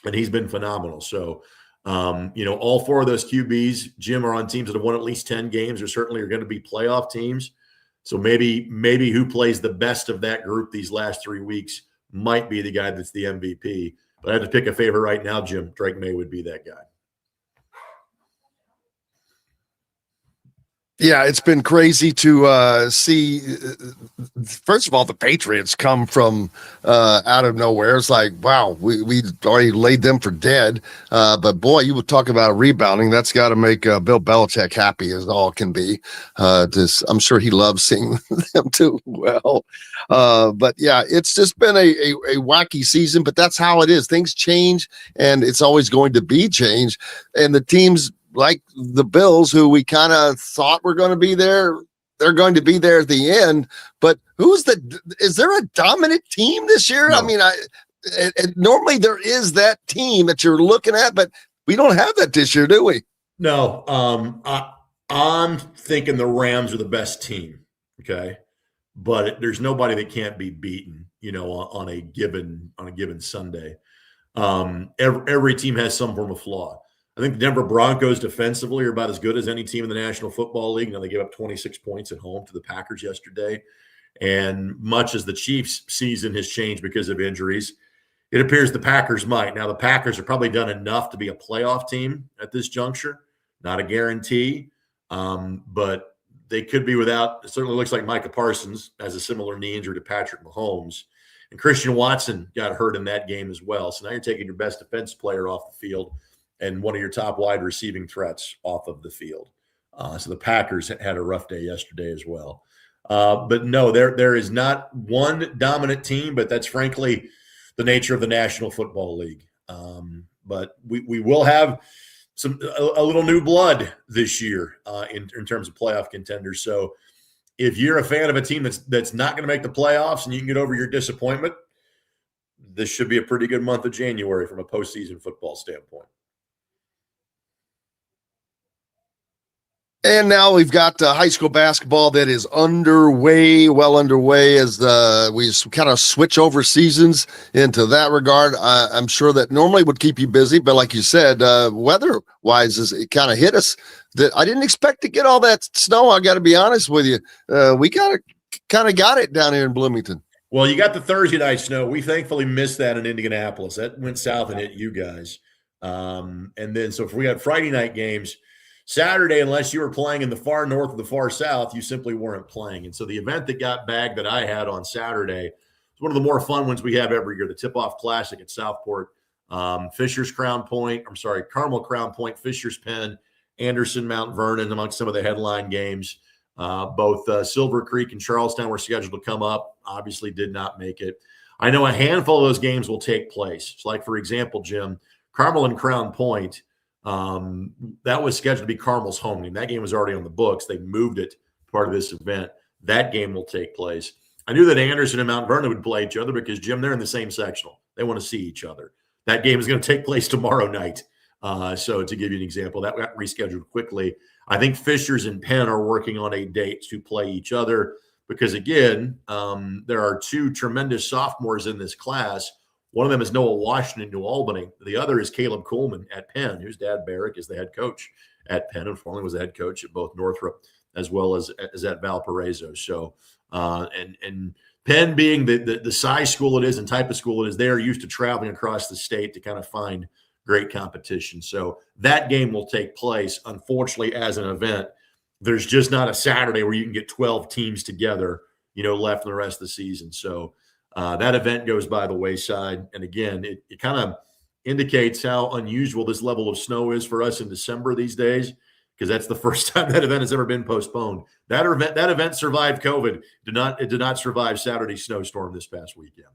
and he's been phenomenal. So, all four of those QBs, Jim, are on teams that have won at least 10 games or certainly are going to be playoff teams. So maybe who plays the best of that group these last 3 weeks might be the guy that's the MVP. But I have to pick a favorite right now, Jim. Drake May would be that guy. Yeah, it's been crazy to see. First of all, the Patriots come from out of nowhere. It's like, wow, we already laid them for dead. But boy, you would talk about rebounding. That's got to make Bill Belichick happy as all can be. I'm sure he loves seeing them do well. But yeah, it's just been a wacky season. But that's how it is. Things change, and it's always going to be change. And the teams, like the Bills, who we kind of thought were going to be there, they're going to be there at the end. But is there a dominant team this year? No. I mean, normally there is that team that you're looking at, but we don't have that this year, do we? No. I'm thinking the Rams are the best team. Okay. But there's nobody that can't be beaten, on a given Sunday. Every team has some form of flaw. I think the Denver Broncos defensively are about as good as any team in the National Football League. They gave up 26 points at home to the Packers yesterday. And much as the Chiefs' season has changed because of injuries, it appears the Packers might. Now, the Packers have probably done enough to be a playoff team at this juncture. Not a guarantee, but they could be without. It certainly looks like Micah Parsons has a similar knee injury to Patrick Mahomes. And Christian Watson got hurt in that game as well. So now you're taking your best defense player off the field and one of your top wide receiving threats off of the field. So the Packers had a rough day yesterday as well. But no, there is not one dominant team, but that's frankly the nature of the National Football League. But we will have a little new blood this year in terms of playoff contenders. So if you're a fan of a team that's not going to make the playoffs and you can get over your disappointment, this should be a pretty good month of January from a postseason football standpoint. And now we've got high school basketball that is well underway as we kind of switch over seasons into that regard. I'm sure that normally would keep you busy, but like you said, weather-wise, it kind of hit us. That I didn't expect to get all that snow. I got to be honest with you. We kind of got it down here in Bloomington. Well, you got the Thursday night snow. We thankfully missed that in Indianapolis. That went south and hit you guys. And then so if we got Friday night games, Saturday, unless you were playing in the far north or the far south, you simply weren't playing. And so the event that got bagged that I had on Saturday is one of the more fun ones we have every year, the Tip-Off Classic at Southport. Fisher's Carmel Crown Point, Fisher's Penn, Anderson, Mount Vernon, amongst some of the headline games. Both Silver Creek and Charlestown were scheduled to come up, obviously did not make it. I know a handful of those games will take place. So like, for example, Jim, Carmel and Crown Point, that was scheduled to be Carmel's home game. That game was already on the books. They moved it part of this event. That game will take place. I knew that Anderson and Mount Vernon would play each other because, Jim, they're in the same sectional. They want to see each other. That game is going to take place tomorrow night. So to give you an example, that got rescheduled quickly. I think Fishers and Penn are working on a date to play each other because, again, there are two tremendous sophomores in this class. One of them is Noah Washington, New Albany. The other is Caleb Coleman at Penn, whose dad, Barrick, is the head coach at Penn and formerly was the head coach at both Northrop as well as at Valparaiso. So, and Penn being the size school it is and type of school it is, they are used to traveling across the state to kind of find great competition. So that game will take place. Unfortunately, as an event, there's just not a Saturday where you can get 12 teams together, left in the rest of the season. So, that event goes by the wayside. And again, it kind of indicates how unusual this level of snow is for us in December these days, because that's the first time that event has ever been postponed. That event survived COVID. It did not survive Saturday's snowstorm this past weekend.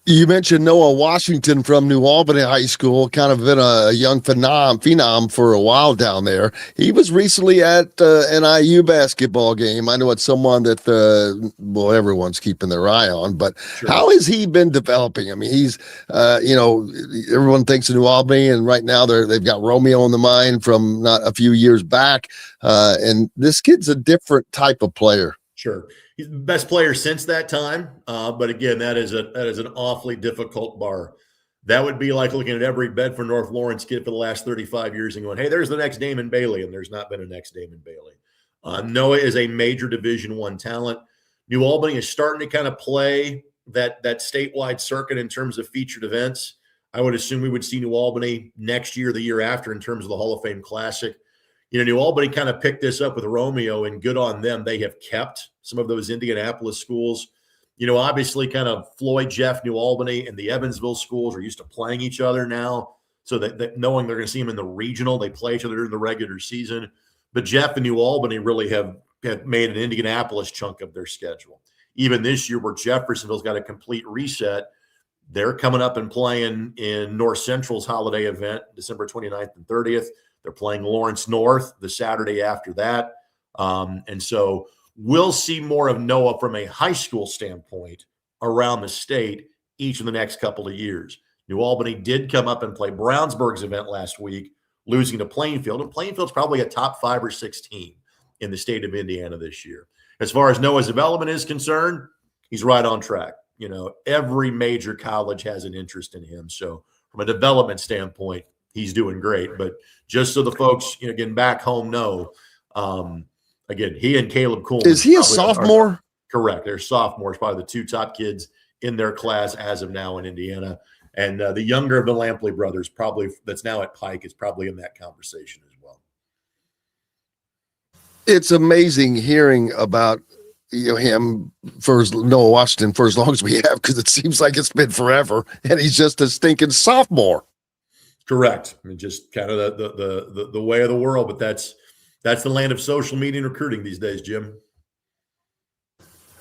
You mentioned Noah Washington from New Albany High School, kind of been a young phenom for a while down there. He was recently at an IU basketball game. I know it's someone that, everyone's keeping their eye on, but how has he been developing? I mean, he's, everyone thinks of New Albany, and right now they've got Romeo in the mind from not a few years back. And this kid's a different type of player. Sure. He's the best player since that time. But again, that is an awfully difficult bar. That would be like looking at every Bedford North Lawrence kid for the last 35 years and going, hey, there's the next Damon Bailey. And there's not been a next Damon Bailey. Noah is a major Division I talent. New Albany is starting to kind of play that statewide circuit in terms of featured events. I would assume we would see New Albany next year, the year after, in terms of the Hall of Fame Classic. New Albany kind of picked this up with Romeo, and good on them. They have kept some of those Indianapolis schools. Obviously kind of Floyd, Jeff, New Albany, and the Evansville schools are used to playing each other now, so that knowing they're going to see them in the regional, they play each other during the regular season. But Jeff and New Albany really have made an Indianapolis chunk of their schedule. Even this year where Jeffersonville's got a complete reset, they're coming up and playing in North Central's holiday event, December 29th and 30th. They're playing Lawrence North the Saturday after that. And so we'll see more of Noah from a high school standpoint around the state each of the next couple of years. New Albany did come up and play Brownsburg's event last week, losing to Plainfield. And Plainfield's probably a top 5 or 6 team in the state of Indiana this year. As far as Noah's development is concerned, he's right on track. Every major college has an interest in him. So from a development standpoint, he's doing great. But just so the folks, again, back home know, again, he and Caleb Coleman. Is he a sophomore? Correct. They're sophomores, probably the 2 top kids in their class as of now in Indiana. And the younger of the Lampley brothers, probably that's now at Pike, is probably in that conversation as well. It's amazing hearing about him Noah Washington for as long as we have, because it seems like it's been forever, and he's just a stinking sophomore. Correct. I mean, just kind of the way of the world, but that's the land of social media and recruiting these days, Jim.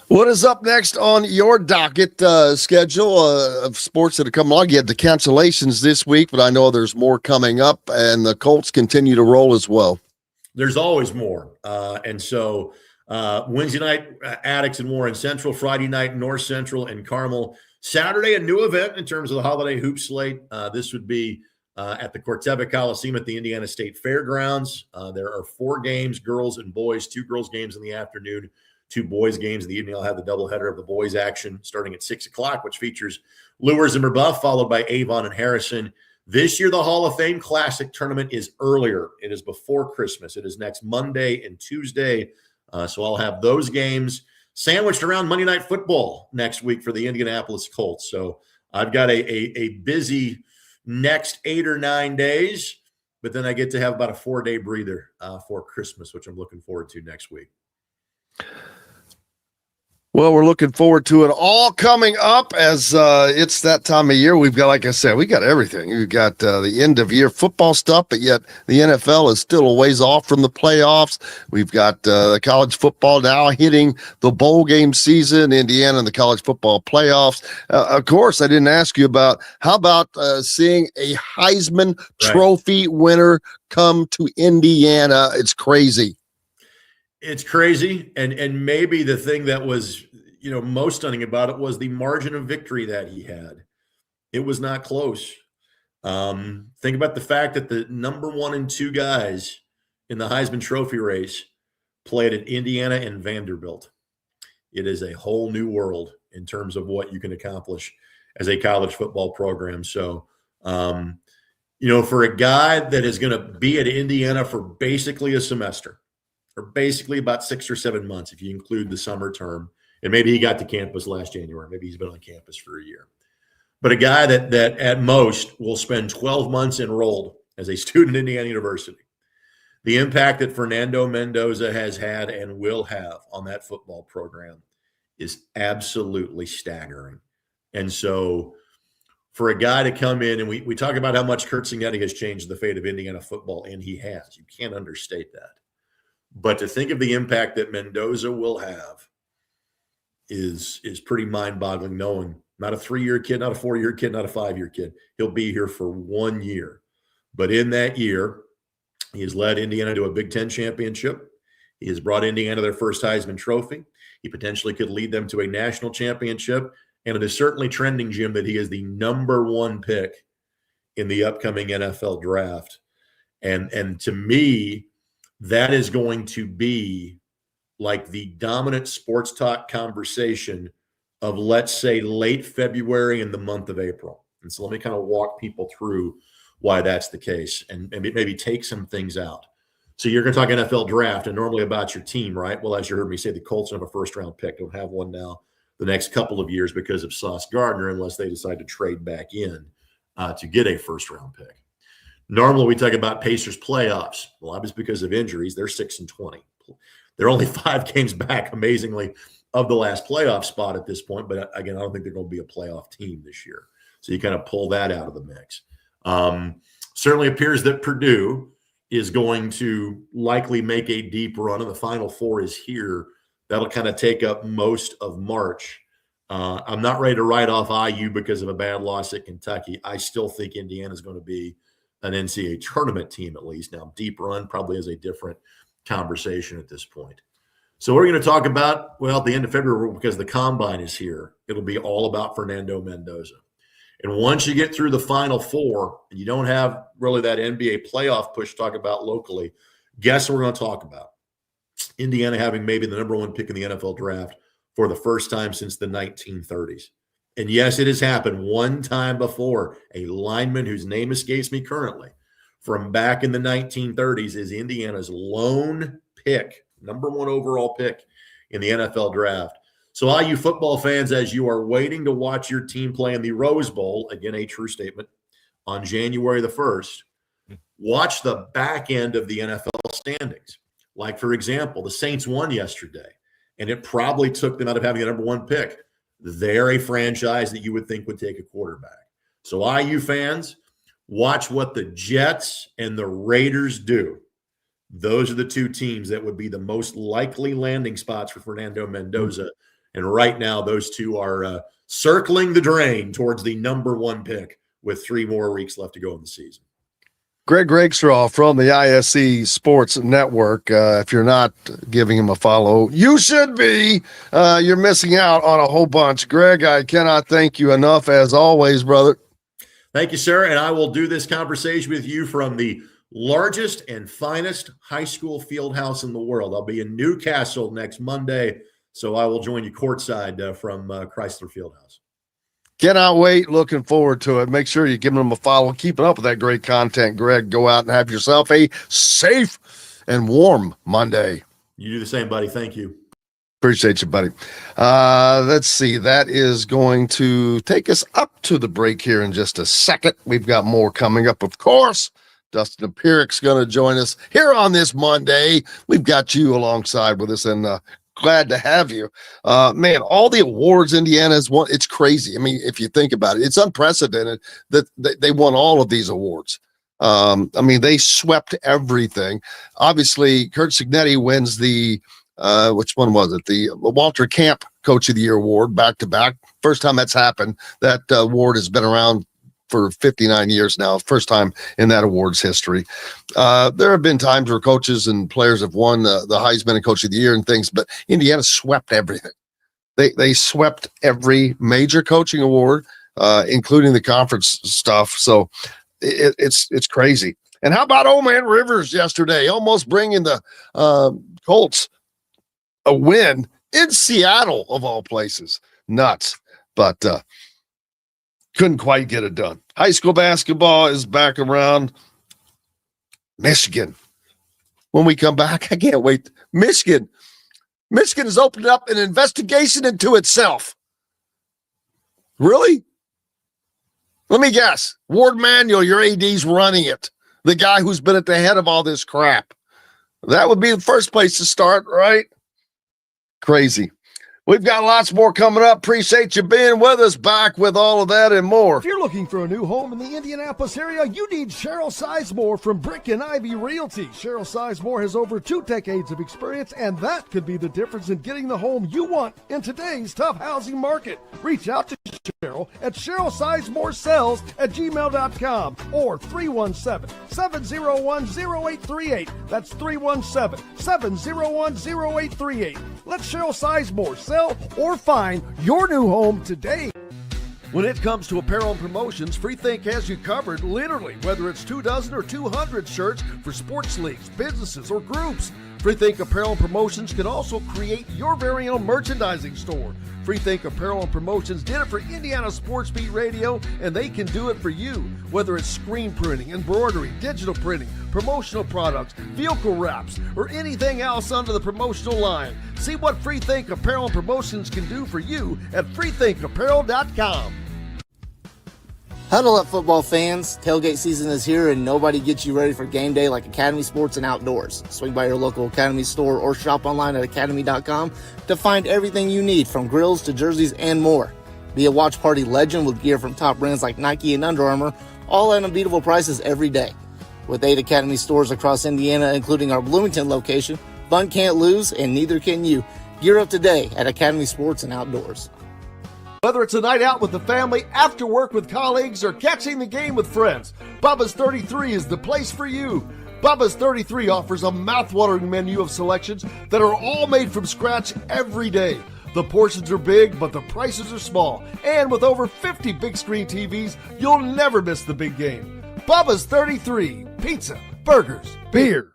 What is up next on your docket schedule of sports that are coming along? You had the cancellations this week, but I know there's more coming up, and the Colts continue to roll as well. There's always more. And so Wednesday night, Addicts and Warren Central. Friday night, North Central and Carmel. Saturday, a new event in terms of the holiday hoop slate. This would be at the Corteva Coliseum at the Indiana State Fairgrounds. There are 4 games, girls and boys, 2 girls games in the afternoon, 2 boys games in the evening. I'll have the doubleheader of the boys action starting at 6 o'clock, which features Lures and Rebuff, followed by Avon and Harrison. This year, the Hall of Fame Classic tournament is earlier. It is before Christmas. It is next Monday and Tuesday. So I'll have those games sandwiched around Monday Night Football next week for the Indianapolis Colts. So I've got a busy next 8 or 9 days, but then I get to have about a 4-day breather for Christmas, which I'm looking forward to next week. Well, we're looking forward to it all coming up as it's that time of year. We've got, like I said, we got everything. We've got the end of year football stuff, but yet the NFL is still a ways off from the playoffs. We've got the college football now hitting the bowl game season, Indiana and the college football playoffs. Of course, I didn't ask you about how about seeing a Heisman Trophy winner come to Indiana. It's crazy. It's crazy. And maybe the thing that was, most stunning about it was the margin of victory that he had. It was not close. Think about the fact that the number 1 and 2 guys in the Heisman Trophy race played at Indiana and Vanderbilt. It is a whole new world in terms of what you can accomplish as a college football program. So, for a guy that is going to be at Indiana for basically a semester, or basically about 6 or 7 months, if you include the summer term. And maybe he got to campus last January. Maybe he's been on campus for a year. But a guy that at most will spend 12 months enrolled as a student at Indiana University. The impact that Fernando Mendoza has had and will have on that football program is absolutely staggering. And so for a guy to come in, and we talk about how much Kurt Cignetti has changed the fate of Indiana football, and he has. You can't understate that. But to think of the impact that Mendoza will have is pretty mind-boggling, knowing Not a 3-year kid, not a 4-year kid, not a 5-year kid. He'll be here for 1 year. But in that year, he has led Indiana to a Big Ten championship. He has brought Indiana their first Heisman Trophy. He potentially could lead them to a national championship. And it is certainly trending, Jim, that he is the number 1 pick in the upcoming NFL draft. And to me, that is going to be like the dominant sports talk conversation of, let's say, late February and the month of April. And so let me kind of walk people through why that's the case and maybe take some things out. So you're going to talk NFL draft and normally about your team, right? Well, as you heard me say, the Colts have a first-round pick. Don't have one now the next couple of years because of Sauce Gardner, unless they decide to trade back in to get a first-round pick. Normally, we talk about Pacers playoffs. Well, obviously because of injuries, they're 6-20. They're only 5 games back, amazingly, of the last playoff spot at this point. But again, I don't think they're going to be a playoff team this year. So you kind of pull that out of the mix. Certainly appears that Purdue is going to likely make a deep run, and the Final Four is here. That'll kind of take up most of March. I'm not ready to write off IU because of a bad loss at Kentucky. I still think Indiana is going to be an NCAA tournament team at least. Now, deep run probably is a different conversation at this point. So we're going to talk about, well, at the end of February, because the Combine is here, it'll be all about Fernando Mendoza. And once you get through the Final Four and you don't have really that NBA playoff push to talk about locally, guess what we're going to talk about? Indiana having maybe the number 1 pick in the NFL draft for the first time since the 1930s. And yes, it has happened one time before. A lineman whose name escapes me currently from back in the 1930s is Indiana's lone pick, number 1 overall pick in the NFL draft. So all you football fans, as you are waiting to watch your team play in the Rose Bowl, again, a true statement, on January the 1st, watch the back end of the NFL standings. Like, for example, the Saints won yesterday, and it probably took them out of having the number 1 pick. They're a franchise that you would think would take a quarterback. So IU fans, watch what the Jets and the Raiders do. Those are the 2 teams that would be the most likely landing spots for Fernando Mendoza. And right now, those 2 are circling the drain towards the number 1 pick with 3 more weeks left to go in the season. Greg Rakestraw from the ISC Sports Network. If you're not giving him a follow, you should be. You're missing out on a whole bunch. Greg, I cannot thank you enough, as always, brother. Thank you, sir. And I will do this conversation with you from the largest and finest high school field house in the world. I'll be in Newcastle next Monday, so I will join you courtside from Chrysler Fieldhouse. Cannot wait. Looking forward to it. Make sure you're giving them a follow. Keeping up with that great content, Greg. Go out and have yourself a safe and warm Monday. You do the same, buddy. Thank you. Appreciate you, buddy. Let's see. That is going to take us up to the break here in just a second. We've got more coming up, of course. Dustin Dopirak's going to join us here on this Monday. We've got you alongside with us, and glad to have you. Man, all the awards Indiana's won, it's crazy. I mean, if you think about it, it's unprecedented that they won all of these awards. I mean, they swept everything. Obviously, Kurt Cignetti wins the which one was it? The Walter Camp Coach of the Year award back to back. First time that's happened. That award has been around for 59 years now. First time in that awards history. There have been times where coaches and players have won the Heisman and Coach of the Year and things, but Indiana swept everything. They swept every major coaching award, including the conference stuff. So it's crazy. And how about old man Rivers yesterday, almost bringing the Colts a win in Seattle of all places. Nuts, but couldn't quite get it done. High school basketball is back around. Michigan. When we come back, I can't wait. Michigan has opened up an investigation into itself. Really? Let me guess. Ward Manuel, your AD's running it. The guy who's been at the head of all this crap. That would be the first place to start, right? Crazy. We've got lots more coming up. Appreciate you being with us. Back with all of that and more. If you're looking for a new home in the Indianapolis area, you need Cheryl Sizemore from Brick and Ivy Realty. Cheryl Sizemore has over 2 decades of experience, and that could be the difference in getting the home you want in today's tough housing market. Reach out to Cheryl at CherylSizemore@gmail.com or 317-701-0838. That's 317-701-0838. Let Cheryl Sizemore sell or find your new home today. When it comes to apparel and promotions, Freethink has you covered, literally, whether it's 24 or 200 shirts for sports leagues, businesses, or groups. Freethink Apparel and Promotions can also create your very own merchandising store. Freethink Apparel and Promotions did it for Indiana Sports Beat Radio, and they can do it for you. Whether it's screen printing, embroidery, digital printing, promotional products, vehicle wraps, or anything else under the promotional line. See what Freethink Apparel and Promotions can do for you at freethinkapparel.com. Huddle up, football fans. Tailgate season is here, and nobody gets you ready for game day like Academy Sports and Outdoors. Swing by your local Academy store or shop online at academy.com to find everything you need, from grills to jerseys and more. Be a watch party legend with gear from top brands like Nike and Under Armour, all at unbeatable prices every day. With 8 Academy stores across Indiana, including our Bloomington location, fun can't lose, and neither can you. Gear up today at Academy Sports and Outdoors. Whether it's a night out with the family, after work with colleagues, or catching the game with friends, Bubba's 33 is the place for you. Bubba's 33 offers a mouthwatering menu of selections that are all made from scratch every day. The portions are big, but the prices are small. And with over 50 big screen TVs, you'll never miss the big game. Bubba's 33, pizza, burgers, beer.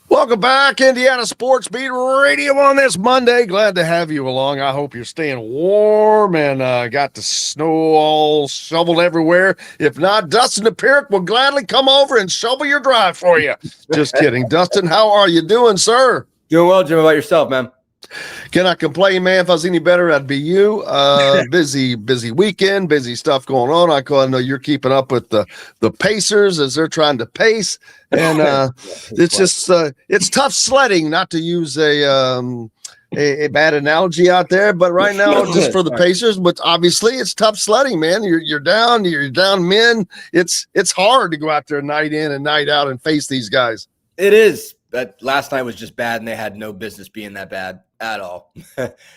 Welcome back, Indiana Sports Beat Radio on this Monday. Glad to have you along. I hope you're staying warm and got the snow all shoveled everywhere. If not, Dustin Dopirak will gladly come over and shovel your drive for you. Just kidding. Dustin, how are you doing, sir? Doing well, Jim. How about yourself, man? Cannot complain, man. If I was any better, I'd be you. Busy weekend, busy stuff going on. I know you're keeping up with the Pacers as they're trying to pace, and it's just it's tough sledding. Not to use a bad analogy out there, but right now, just for the Pacers, but obviously it's tough sledding, man. You're down men. It's hard to go out there night in and night out and face these guys. It is. That last night was just bad, and they had no business being that bad at all.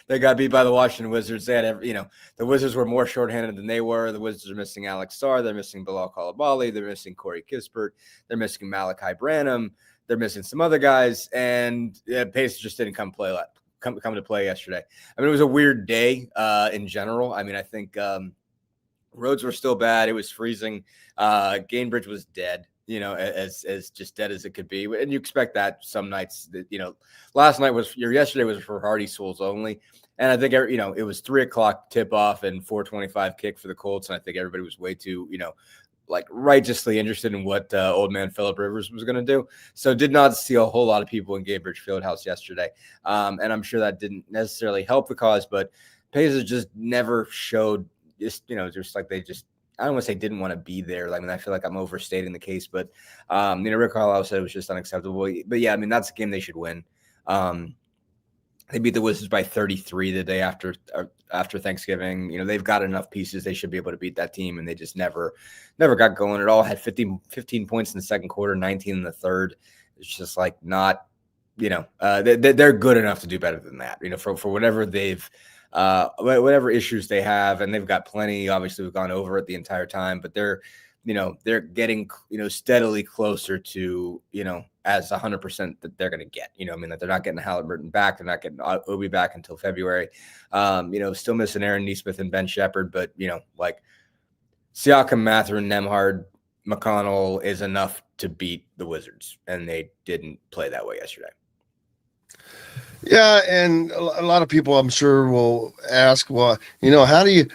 They got beat by the Washington Wizards. They had, the Wizards were more shorthanded than they were. The Wizards are missing Alex Sarr. They're missing Bilal Coulibaly. They're missing Corey Kispert. They're missing Malachi Branham. They're missing some other guys, and Pacers just didn't come to play yesterday. I mean, it was a weird day in general. I mean, I think roads were still bad. It was freezing. Gainbridge was dead. As just dead as it could be. And you expect that some nights that, yesterday was for Hardy Souls only. And I think, it was 3:00 tip off and 4:25 kick for the Colts. And I think everybody was way too, righteously interested in what old man Phillip Rivers was going to do. So did not see a whole lot of people in Gainbridge Fieldhouse yesterday. And I'm sure that didn't necessarily help the cause, but Pacers just never showed I don't want to say didn't want to be there. I feel like I'm overstating the case, but, Rick Carlisle said it was just unacceptable. But, yeah, that's a game they should win. They beat the Wizards by 33 the day after Thanksgiving. They've got enough pieces. They should be able to beat that team, and they just never got going at all. Had 15 points in the second quarter, 19 in the third. It's just not, they're good enough to do better than that, for whatever they've whatever issues they have, and they've got plenty. Obviously, we've gone over it the entire time, but they're getting, steadily closer to, as 100% that they're going to get, that they're not getting Halliburton back. They're not getting Obi back until February. Still missing Aaron Nesmith and Ben Shepherd, but, Siakam, Mathurin, Nembhard, McConnell is enough to beat the Wizards, and they didn't play that way yesterday. Yeah, and a lot of people, I'm sure, will ask, well, how do you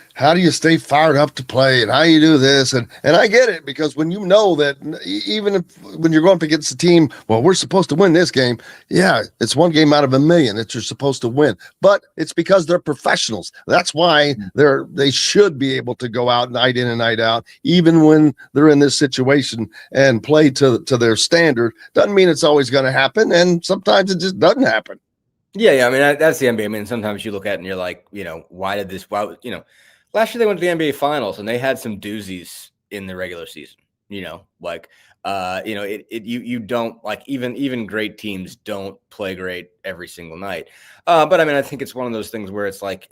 stay fired up to play, and how you do this, and I get it, because when you know that even when you're going up against a team, well, we're supposed to win this game. Yeah, it's one game out of a million that you're supposed to win, but it's because they're professionals. That's why they should be able to go out night in and night out, even when they're in this situation, and play to their standard. Doesn't mean it's always going to happen, and sometimes it just doesn't happen. Yeah. I mean, that's the NBA. I mean, sometimes you look at it and you're like, why, last year they went to the NBA Finals and they had some doozies in the regular season. You don't like even great teams don't play great every single night. But I mean, I think it's one of those things where it's like,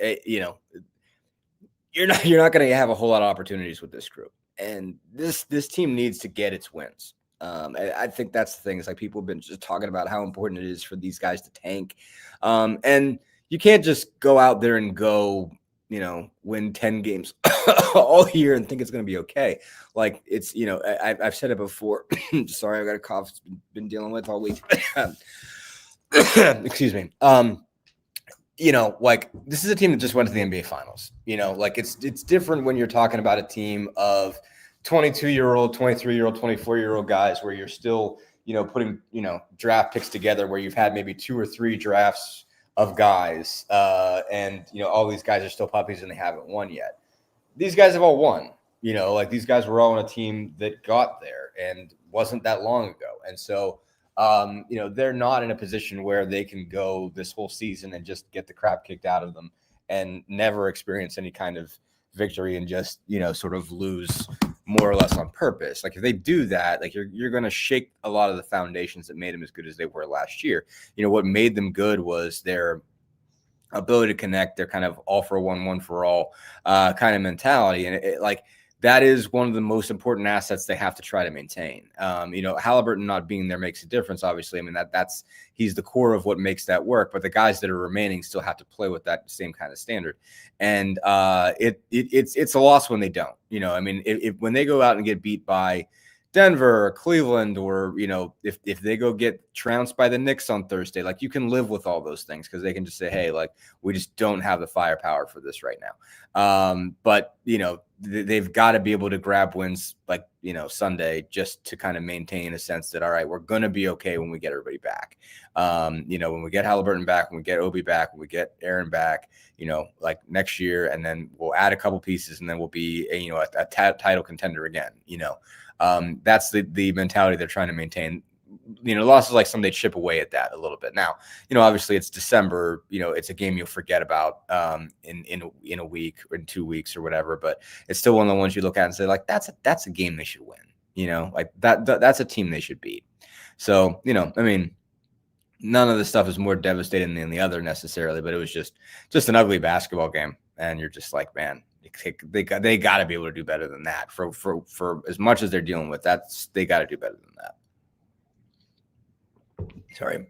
you're not going to have a whole lot of opportunities with this group, and this team needs to get its wins. I think that's the thing. It's like people have been just talking about how important it is for these guys to tank, and you can't just go out there and go, win 10 games all year and think it's going to be okay. Like it's, I've said it before. Sorry, I got a cough. It's been dealing with all week. Excuse me. Like this is a team that just went to the NBA Finals. Like it's different when you're talking about a team of 22-year-old, 23-year-old, 24-year-old guys where you're still, putting, draft picks together where you've had maybe 2 or 3 drafts of guys, and all these guys are still puppies and they haven't won yet. These guys have all won. Like these guys were all on a team that got there and wasn't that long ago. And so, they're not in a position where they can go this whole season and just get the crap kicked out of them and never experience any kind of victory and just, sort of lose more or less on purpose. Like if they do that, like you're going to shake a lot of the foundations that made them as good as they were last year. What made them good was their ability to connect, their kind of all for one for all kind of mentality. And that is one of the most important assets they have to try to maintain. Halliburton not being there makes a difference. Obviously, I mean he's the core of what makes that work. But the guys that are remaining still have to play with that same kind of standard, and it's a loss when they don't. If when they go out and get beat by Denver or Cleveland, or if they go get trounced by the Knicks on Thursday, like you can live with all those things because they can just say, hey, like we just don't have the firepower for this right now. But they've got to be able to grab wins like Sunday just to kind of maintain a sense that all right, we're gonna be okay when we get everybody back. When we get Halliburton back, when we get Obi back, when we get Aaron back, like next year, and then we'll add a couple pieces, and then we'll be a title contender again. That's the mentality they're trying to maintain. Losses like some, they chip away at that a little bit. Now, obviously it's December, it's a game you'll forget about in a week or in 2 weeks or whatever, but it's still one of the ones you look at and say like, that's a game they should win, like that's a team they should beat. So, none of this stuff is more devastating than the other necessarily, but it was just an ugly basketball game. And you're just like, man, they got to be able to do better than that for as much as they're dealing with. They got to do better than that. Sorry.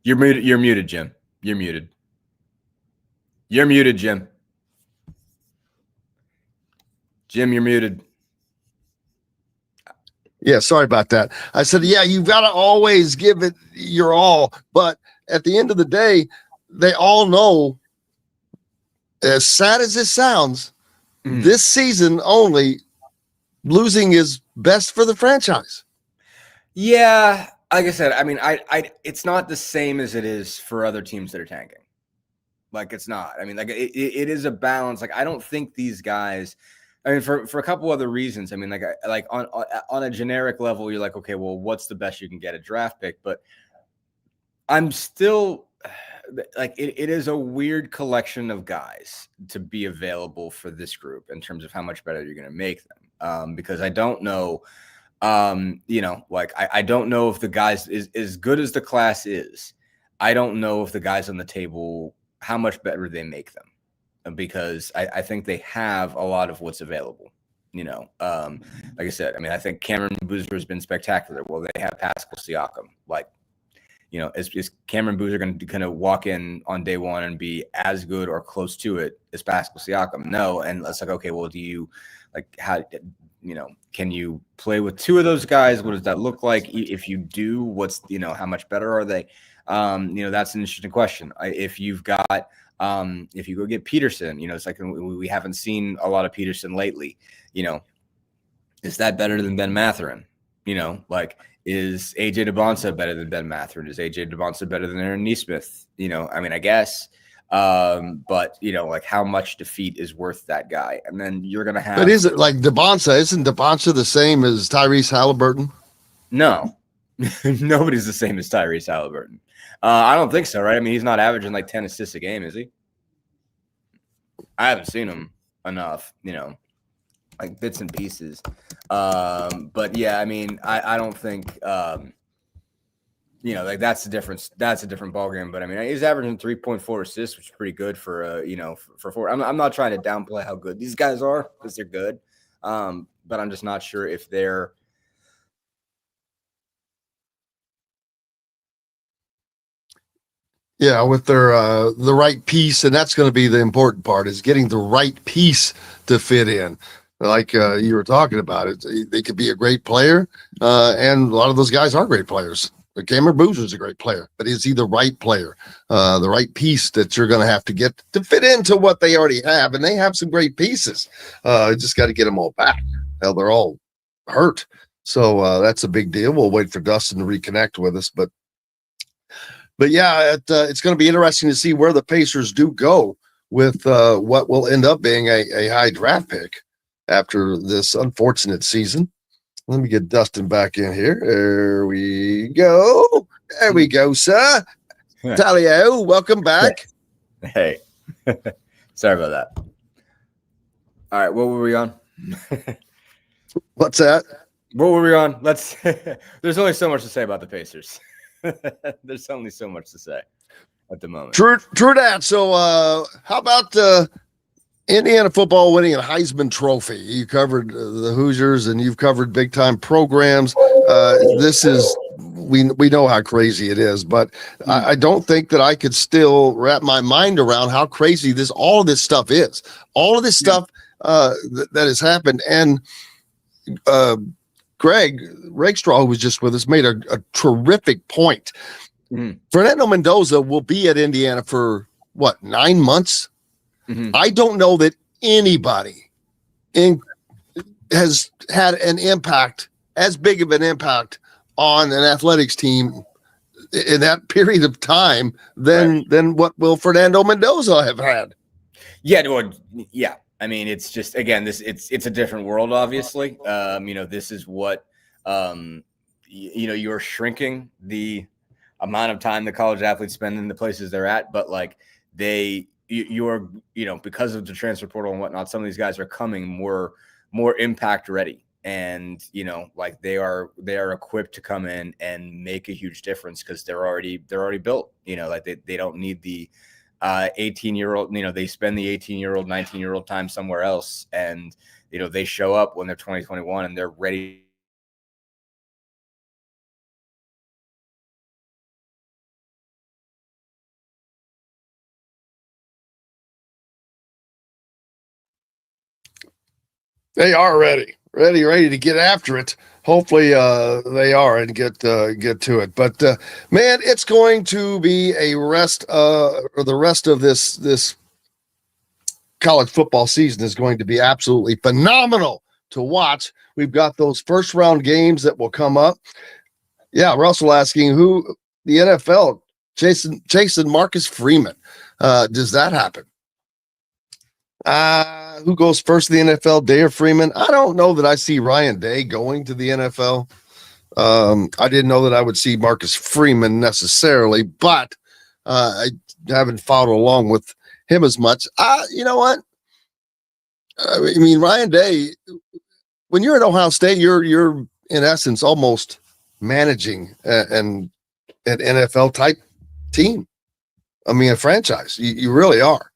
You're muted, Jim. You're muted, Jim. Jim, you're muted. Yeah, sorry about that. I said, yeah, you've got to always give it your all. But at the end of the day, they all know, as sad as it sounds, this season only, losing is best for the franchise. Yeah, like I said, it's not the same as it is for other teams that are tanking. Like it's not. It is a balance. Like I don't think these guys. For a couple other reasons. On a generic level, you're like, okay, well, what's the best you can get, a draft pick? But I'm still like, it is a weird collection of guys to be available for this group in terms of how much better you're going to make them. Because I don't know, I don't know if the guys is as good as the class is. I don't know if the guys on the table, how much better they make them. Because I think they have a lot of what's available, like I said, I think Cameron Boozer has been spectacular. Well, they have Pascal Siakam. Like, is Cameron Boozer going to walk in on day one and be as good or close to it as Pascal Siakam? No. And it's like, okay, well, do you can you play with 2 of those guys? What does that look like? If you do, what's, how much better are they? That's an interesting question. If you've got, if you go get Peterson, it's like we haven't seen a lot of Peterson lately. Is that better than Ben Mathurin? Is AJ DeBonsa better than Ben Mathurin? Is AJ DeBonsa better than Aaron Nesmith? I guess. But how much defeat is worth that guy? And then you're gonna have. But is it like DeBonsa? Isn't DeBonsa the same as Tyrese Halliburton? No, nobody's the same as Tyrese Halliburton. I don't think so, right? I mean, he's not averaging like 10 assists a game, is he? I haven't seen him enough, like bits and pieces. But yeah, I mean, I don't think like that's a difference. That's a different ballgame. But I mean, he's averaging 3.4 assists, which is pretty good for for four. I'm not trying to downplay how good these guys are because they're good. But I'm just not sure if they're. Yeah, with their the right piece, and that's going to be the important part, is getting the right piece to fit in. Like you were talking about it, they could be a great player, and a lot of those guys are great players. Cameron Boozer's a great player, but is he the right player, the right piece that you're going to have to get to fit into what they already have? And they have some great pieces. Just got to get them all back. Hell, they're all hurt, so that's a big deal. We'll wait for Dustin to reconnect with us, But yeah, it's going to be interesting to see where the Pacers do go with what will end up being a high draft pick after this unfortunate season. Let me get Dustin back in here. There we go. There we go, sir. Talio, welcome back. Hey, sorry about that. All right, what were we on? What's that? What were we on? There's only so much to say about the Pacers. There's only so much to say at the moment. True that. So how about Indiana football winning a Heisman Trophy? You covered the Hoosiers and you've covered big time programs. This is we know how crazy it is, but I don't think that I could still wrap my mind around how crazy all of this stuff is. All of this stuff that has happened. And Greg Rakestraw, who was just with us, made a terrific point. Fernando Mendoza will be at Indiana for 9 months? I don't know that anybody has had an impact, as big of an impact on an athletics team in that period of time than what will Fernando Mendoza have had. Yeah, well, yeah. I mean, it's just, again, it's a different world, obviously. This is what, you're shrinking the amount of time the college athletes spend in the places they're at, but like you're because of the transfer portal and whatnot, some of these guys are coming more impact ready. And, like they are equipped to come in and make a huge difference because they're already built, like they don't need the 18-year-old, they spend the 18-year-old, 19-year-old time somewhere else. And, they show up when they're 20, 21 and they're ready. They are ready to get after it. Hopefully they are and get to it. But man, it's going to be the rest of this college football season is going to be absolutely phenomenal to watch. We've got those first round games that will come up. Yeah, Russell asking who the NFL chasing Marcus Freeman. Does that happen? Who goes first in the NFL, Day or Freeman? I don't know that I see Ryan Day going to the NFL. I didn't know that I would see Marcus Freeman necessarily, but I haven't followed along with him as much. You know what? I mean, Ryan Day, when you're at Ohio State, you're in essence almost managing an NFL type team. I mean, a franchise. You really are.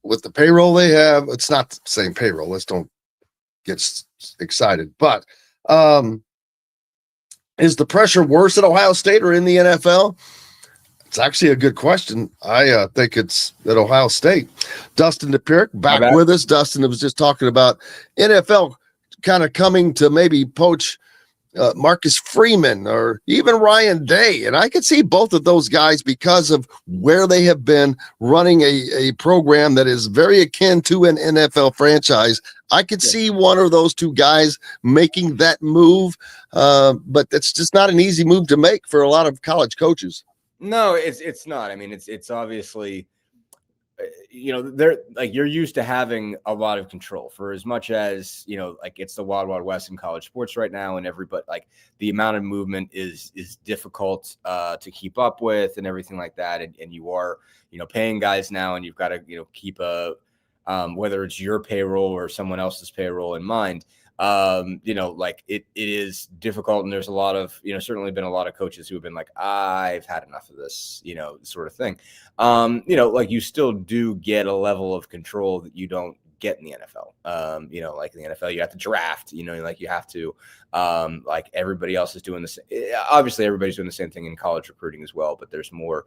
With the payroll they have, it's not the same payroll. Let's don't get excited. But is the pressure worse at Ohio State or in the NFL? It's actually a good question. I think it's at Ohio State. Dustin Dopirak back with us. Dustin was just talking about NFL kind of coming to maybe poach Marcus Freeman or even Ryan Day. And I could see both of those guys because of where they have been running a program that is very akin to an NFL franchise. I could see one of those two guys making that move, but it's just not an easy move to make for a lot of college coaches. No, it's not. I mean, it's obviously they're like, you're used to having a lot of control for as much as, like it's the wild, wild west in college sports right now. And everybody, like the amount of movement is difficult to keep up with and everything like that. And you are, paying guys now, and you've got to, keep whether it's your payroll or someone else's payroll in mind. Like it is difficult, and there's a lot of, certainly been a lot of coaches who have been like, I've had enough of this, sort of thing. Like you still do get a level of control that you don't get in the NFL. Like in the NFL, you have to draft, like you have to, like everybody else is doing the same. Obviously everybody's doing the same thing in college recruiting as well, but there's more,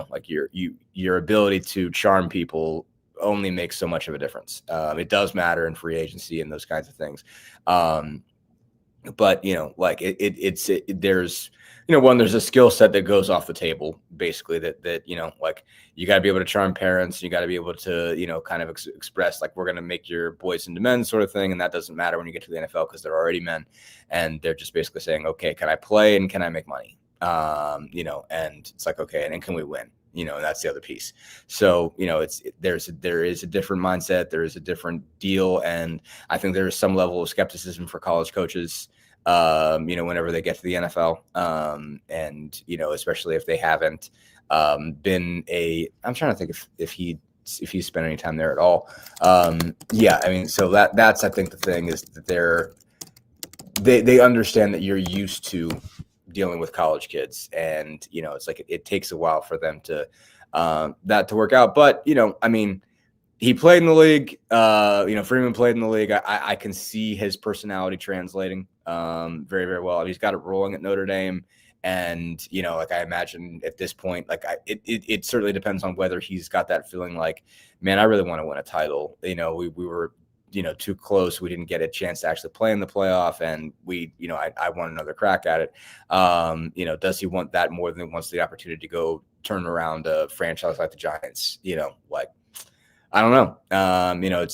like your ability to charm people only makes so much of a difference. It does matter in free agency and those kinds of things. But like there's, there's a skill set that goes off the table, basically that, like you got to be able to charm parents. You got to be able to, kind of express like, we're going to make your boys into men sort of thing. And that doesn't matter when you get to the NFL because they're already men, and they're just basically saying, okay, can I play and can I make money? And it's like, okay, and can we win? That's the other piece. So, there is a different mindset. There is a different deal. And I think there is some level of skepticism for college coaches, whenever they get to the NFL. And, especially if they haven't been I'm trying to think if he's spent any time there at all. Yeah, I mean, so that's, I think the thing is that they understand that you're used to dealing with college kids, and it's like it takes a while for them to that to work out. But I mean, he played in the league. Freeman played in the league. I can see his personality translating very, very well. He's got it rolling at Notre Dame, and like I imagine at this point, like it certainly depends on whether he's got that feeling like, man, I really want to win a title. We were too close. We didn't get a chance to actually play in the playoff, and I want another crack at it. Does he want that more than he wants the opportunity to go turn around a franchise like the Giants? Like, I don't know.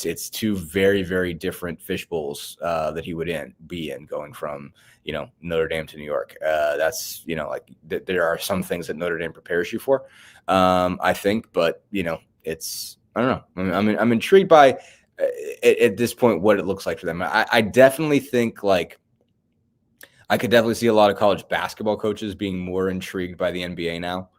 It's two very, very different fish bowls that he would be in going from, Notre Dame to New York. That's, like there are some things that Notre Dame prepares you for, I think, but it's, I don't know. I'm intrigued by, at this point, what it looks like for them. I definitely think like I could definitely see a lot of college basketball coaches being more intrigued by the NBA now.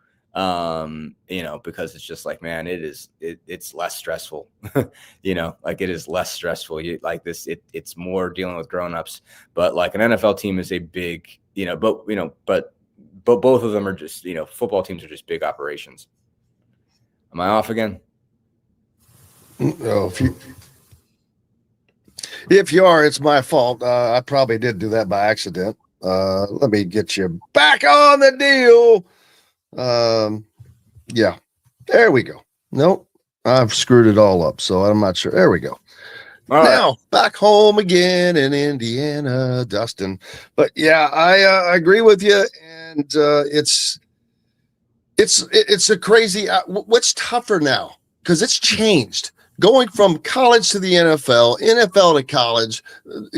Because it's just like, man, it's less stressful, like it is less stressful. You like this, it's more dealing with grownups, but like an NFL team is a big, but both of them are just, football teams are just big operations. Am I off again? No, if you are, it's my fault. I probably did do that by accident. Let me get you back on the deal. Yeah, there we go. Nope, I've screwed it all up, so I'm not sure. There we go. All now right. Back home again in Indiana, Dustin. But yeah, I agree with you, and it's a crazy. What's tougher now? Because it's changed. Going from college to the NFL, NFL to college,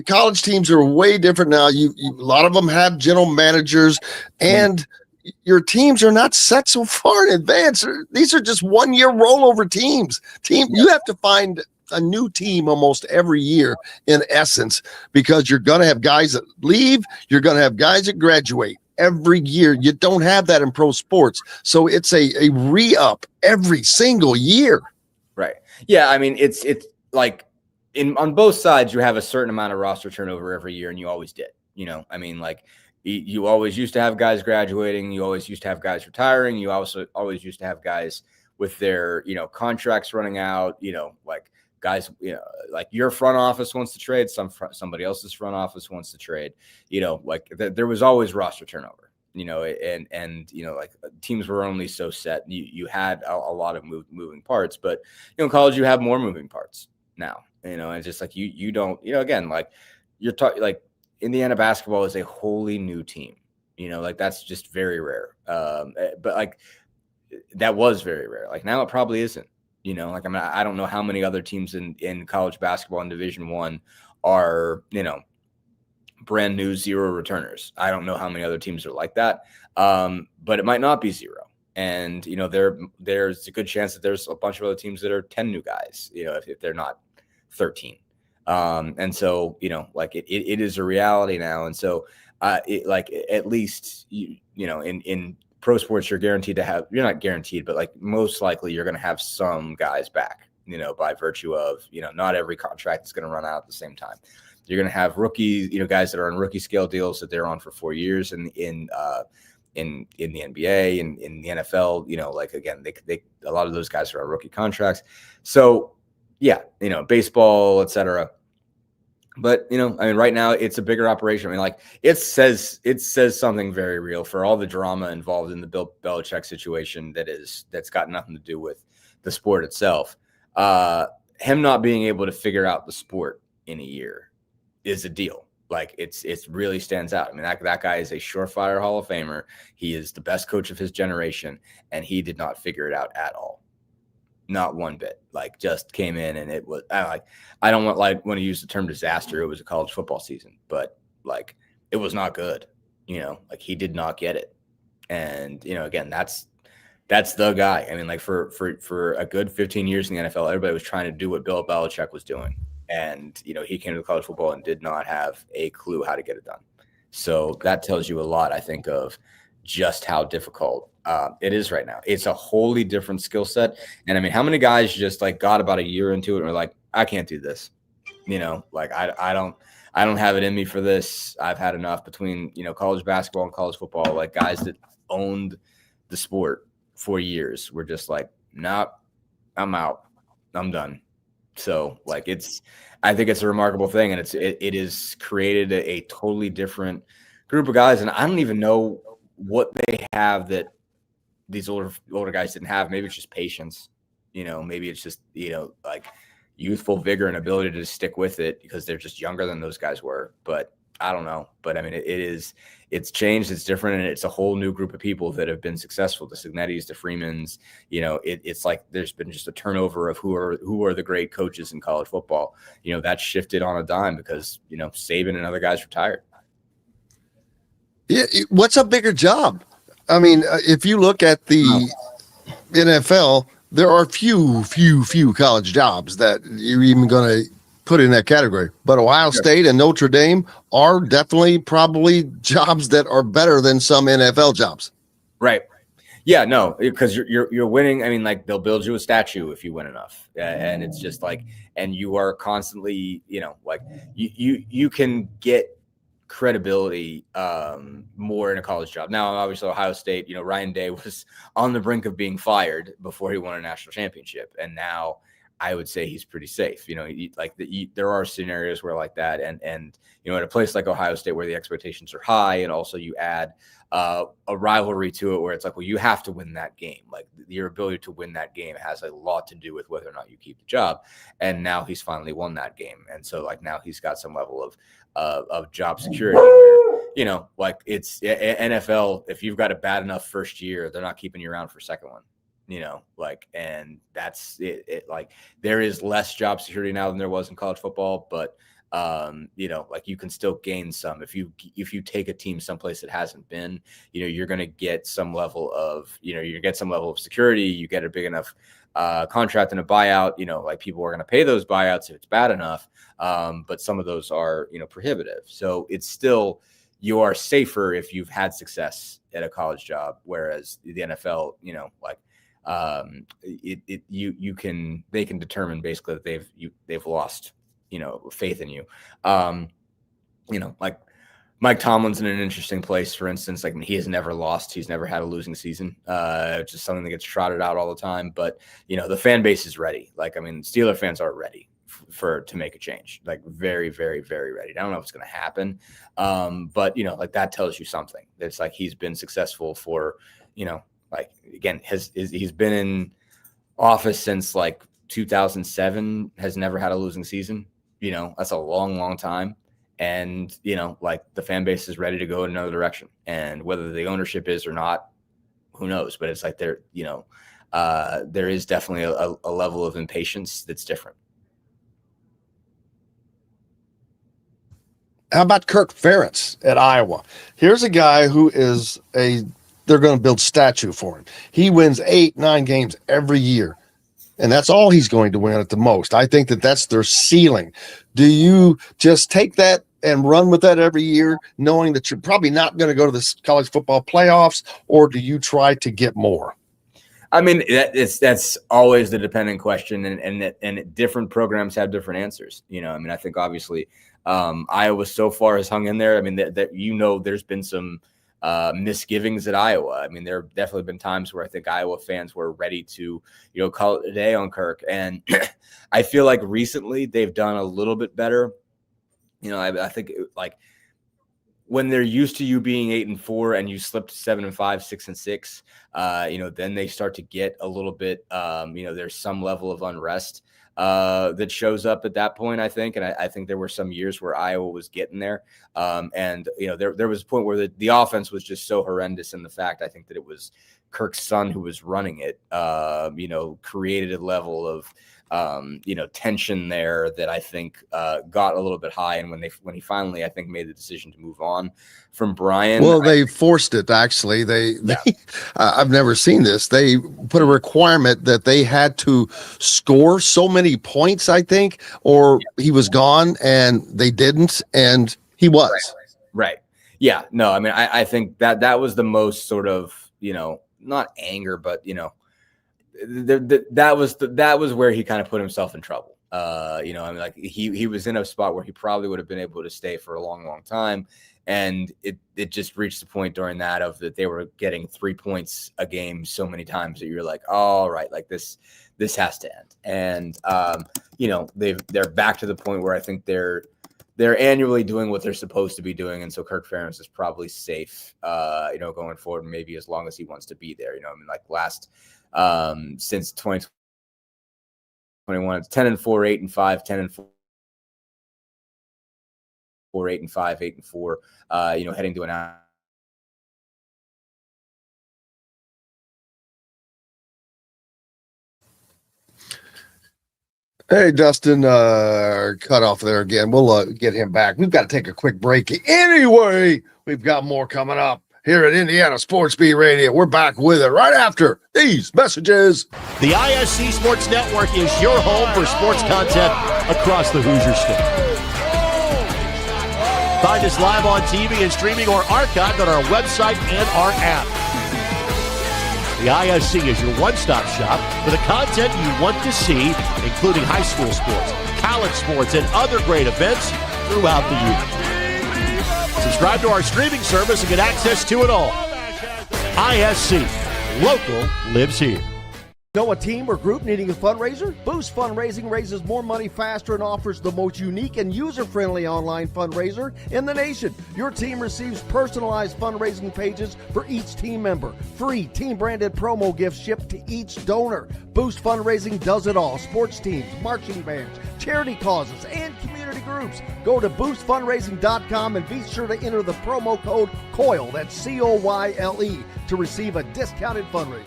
college teams are way different now. A lot of them have general managers, and your teams are not set so far in advance. These are just 1 year rollover teams. You have to find a new team almost every year in essence, because you're going to have guys that leave. You're going to have guys that graduate every year. You don't have that in pro sports. So it's a re-up every single year. Right. Yeah. I mean, it's like on both sides, you have a certain amount of roster turnover every year, and you always did, I mean, like you always used to have guys graduating. You always used to have guys retiring. You also always used to have guys with their, contracts running out, like guys, like your front office wants to trade, somebody else's front office wants to trade, like there was always roster turnover. And like teams were only so set. You had a lot of moving parts, but in college you have more moving parts now. And it's just like you don't. Again, like you're talking, like Indiana basketball is a wholly new team. Like that's just very rare. But like that was very rare. Like now it probably isn't. Like I mean, I don't know how many other teams in college basketball in Division I are brand new zero returners. I don't know how many other teams are like that. But it might not be zero. And, there's a good chance that there's a bunch of other teams that are 10 new guys, if they're not 13. And so, it is a reality now. And so, at least, in pro sports, you're not guaranteed, but most likely you're going to have some guys back, by virtue of, not every contract is going to run out at the same time. You're going to have rookies, guys that are on rookie scale deals that they're on for 4 years in the NBA and in the NFL, again, they a lot of those guys are on rookie contracts. So yeah, baseball, etc. But right now it's a bigger operation. It says something very real for all the drama involved in the Bill Belichick situation that's got nothing to do with the sport itself. Him not being able to figure out the sport in a year is a deal. It really stands out. That guy is a surefire Hall of Famer. He is the best coach of his generation, and he did not figure it out at all. Not one bit. Just came in, and it was I don't want to use the term disaster. It was a college football season, but it was not good. He did not get it. And again, that's the guy. For a good 15 years in the NFL, everybody was trying to do what Bill Belichick was doing. And, he came to college football and did not have a clue how to get it done. So that tells you a lot, I think, of just how difficult it is right now. It's a wholly different skill set. And how many guys just got about a year into it and were like, I can't do this. I don't have it in me for this. I've had enough between, college basketball and college football. Guys that owned the sport for years were just nah, I'm out. I'm done. So I think it's a remarkable thing, and it has created a totally different group of guys. And I don't even know what they have that these older guys didn't have. Maybe it's just patience, maybe it's just, youthful vigor and ability to stick with it because they're just younger than those guys were. But I don't know. But it's changed. It's different. And it's a whole new group of people that have been successful. The Signettis, the Freemans, it's there's been just a turnover of who are the great coaches in college football. That's shifted on a dime because, Saban and other guys retired. Yeah. What's a bigger job? If you look at the NFL, there are few college jobs that you're even going to put in that category. But Ohio State and Notre Dame are definitely probably jobs that are better than some NFL jobs. Right. Yeah, no, because you're winning. They'll build you a statue if you win enough. And it's just and you are constantly, you can get credibility more in a college job. Now, obviously, Ohio State, Ryan Day was on the brink of being fired before he won a national championship. And now I would say he's pretty safe. There are scenarios where like that. And at a place like Ohio State where the expectations are high, and also you add a rivalry to it where it's you have to win that game. Your ability to win that game has a lot to do with whether or not you keep the job. And now he's finally won that game. And so now he's got some level of job security where, it's NFL. If you've got a bad enough first year, they're not keeping you around for second one. And that's it. There is less job security now than there was in college football, but you can still gain some if you take a team someplace that hasn't been, you're going to get some level of, security. You get a big enough contract and a buyout, people are going to pay those buyouts if it's bad enough. But some of those are, prohibitive. So it's still, you are safer if you've had success at a college job, whereas the NFL, they can determine basically that they've lost, faith in you. Mike Tomlin's in an interesting place, for instance. He has never lost. He's never had a losing season. It's just something that gets trotted out all the time. But, the fan base is ready. Steeler fans are ready to make a change. Very, very, very ready. I don't know if it's going to happen. But, that tells you something. It's he's been successful for, again, he's been in office since 2007, has never had a losing season. That's a long, long time. And, the fan base is ready to go in another direction. And whether the ownership is or not, who knows? But it's there is definitely a level of impatience that's different. How about Kirk Ferentz at Iowa? Here's a guy who is a they're going to build statue for him. He wins 8-9 games every year, and that's all he's going to win at the most. I think that that's their ceiling. Do you just take that and run with that every year, knowing that you're probably not going to go to the college football playoffs, or do you try to get more? I mean, that's always the dependent question, and different programs have different answers. I mean, I think obviously Iowa so far has hung in there. I mean, that there's been some misgivings at Iowa. I mean, there have definitely been times where I think Iowa fans were ready to, call it a day on Kirk, and I feel like recently they've done a little bit better. I think when they're used to you being 8-4 and you slip to 7-5, 6-6, then they start to get a little bit, there's some level of unrest that shows up at that point, I think. And I think there were some years where Iowa was getting there. There was a point where the offense was just so horrendous in the fact, I think that it was Kirk's son who was running it, created a level of, tension there that I think got a little bit high. And when he finally, I think, made the decision to move on from Brian. Well, they forced it, actually. I've never seen this. They put a requirement that they had to score so many points, I think, or he was gone, and they didn't, and he was. Right. Yeah. No, I mean, I think that was the most sort of, not anger, but, that was where he kind of put himself in trouble. I mean, he was in a spot where he probably would have been able to stay for a long, long time. And it just reached the point during that they were getting 3 points a game so many times that you're like, all right, this has to end. And, they're back to the point where I think they're annually doing what they're supposed to be doing. And so Kirk Ferentz is probably safe, going forward, maybe as long as he wants to be there. I mean, since 2021, it's 10-4, 8-5, 10-4, 8-5, 8-4, heading to an Hey, Dustin, cut off there again. We'll get him back. We've got to take a quick break. Anyway, we've got more coming up here at Indiana Sports Beat Radio. We're back with it right after these messages. The ISC Sports Network is your home for sports content across the Hoosier State. Find us live on TV and streaming or archived on our website and our app. The ISC is your one-stop shop for the content you want to see, including high school sports, college sports, and other great events throughout the year. Subscribe to our streaming service and get access to it all. ISC. Local lives here. Know a team or group needing a fundraiser? Boost Fundraising raises more money faster and offers the most unique and user-friendly online fundraiser in the nation. Your team receives personalized fundraising pages for each team member. Free team-branded promo gifts shipped to each donor. Boost Fundraising does it all. Sports teams, marching bands, charity causes, and community groups. Go to boostfundraising.com and be sure to enter the promo code COYLE, that's COYLE, to receive a discounted fundraiser.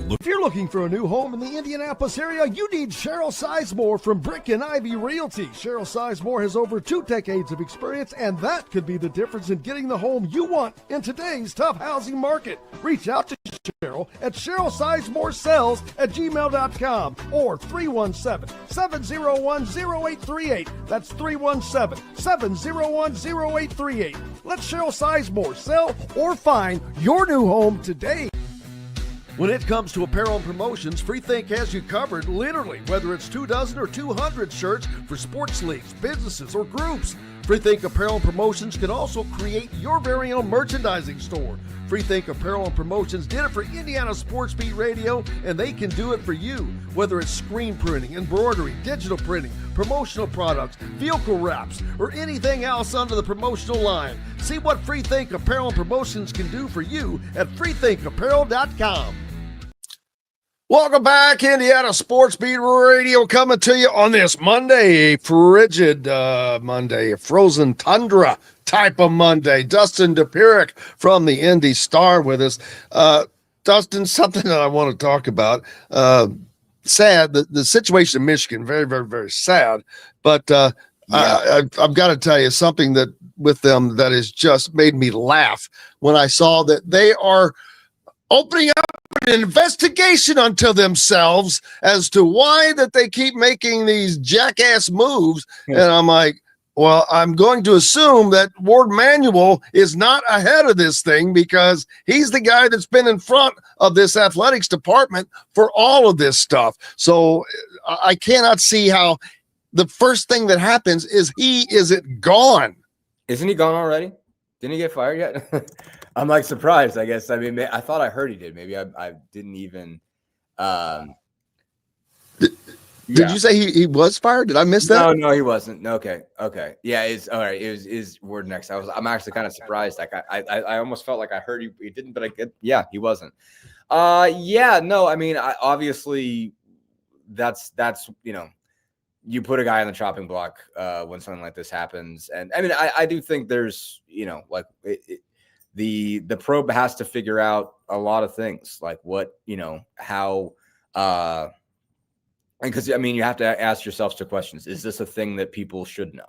If you're looking for a new home in the Indianapolis area, you need Cheryl Sizemore from Brick and Ivy Realty. Cheryl Sizemore has over 2 decades of experience, and that could be the difference in getting the home you want in today's tough housing market. Reach out to Cheryl at CherylSizemore@gmail.com or 317-701-0838. That's 317-701-0838. Let Cheryl Sizemore sell or find your new home today. When it comes to apparel and promotions, FreeThink has you covered, literally, whether it's 24 or 200 shirts for sports leagues, businesses, or groups. FreeThink Apparel and Promotions can also create your very own merchandising store. FreeThink Apparel and Promotions did it for Indiana Sports Beat Radio, and they can do it for you. Whether it's screen printing, embroidery, digital printing, promotional products, vehicle wraps, or anything else under the promotional line. See what FreeThink Apparel and Promotions can do for you at freethinkapparel.com. Welcome back, Indiana Sports Beat Radio, coming to you on this Monday, a frigid Monday, a frozen tundra type of Monday. Dustin Dopirak from the Indy Star with us. Dustin, something that I want to talk about. Sad, the situation in Michigan, very, very, very sad. But I've got to tell you something that with them that has just made me laugh when I saw that they are opening up an investigation unto themselves as to why that they keep making these jackass moves. And I'm like, well, I'm going to assume that Ward Manuel is not ahead of this thing because he's the guy that's been in front of this athletics department for all of this stuff. So I cannot see how the first thing that happens is he isn't gone. Isn't he gone already? Didn't he get fired yet? I'm like surprised, I guess. I mean, I thought I heard he did. Maybe I didn't even. Did you say he was fired? Did I miss that? No, he wasn't. Okay. Yeah, all right. It was Word next. I'm actually kind of surprised. Like I almost felt like I heard he didn't, but he wasn't. No. I mean, obviously, that's you put a guy on the chopping block when something like this happens, and I mean, I do think there's the probe has to figure out a lot of things, like what how. Because I mean, you have to ask yourself some questions. Is this a thing that people should know?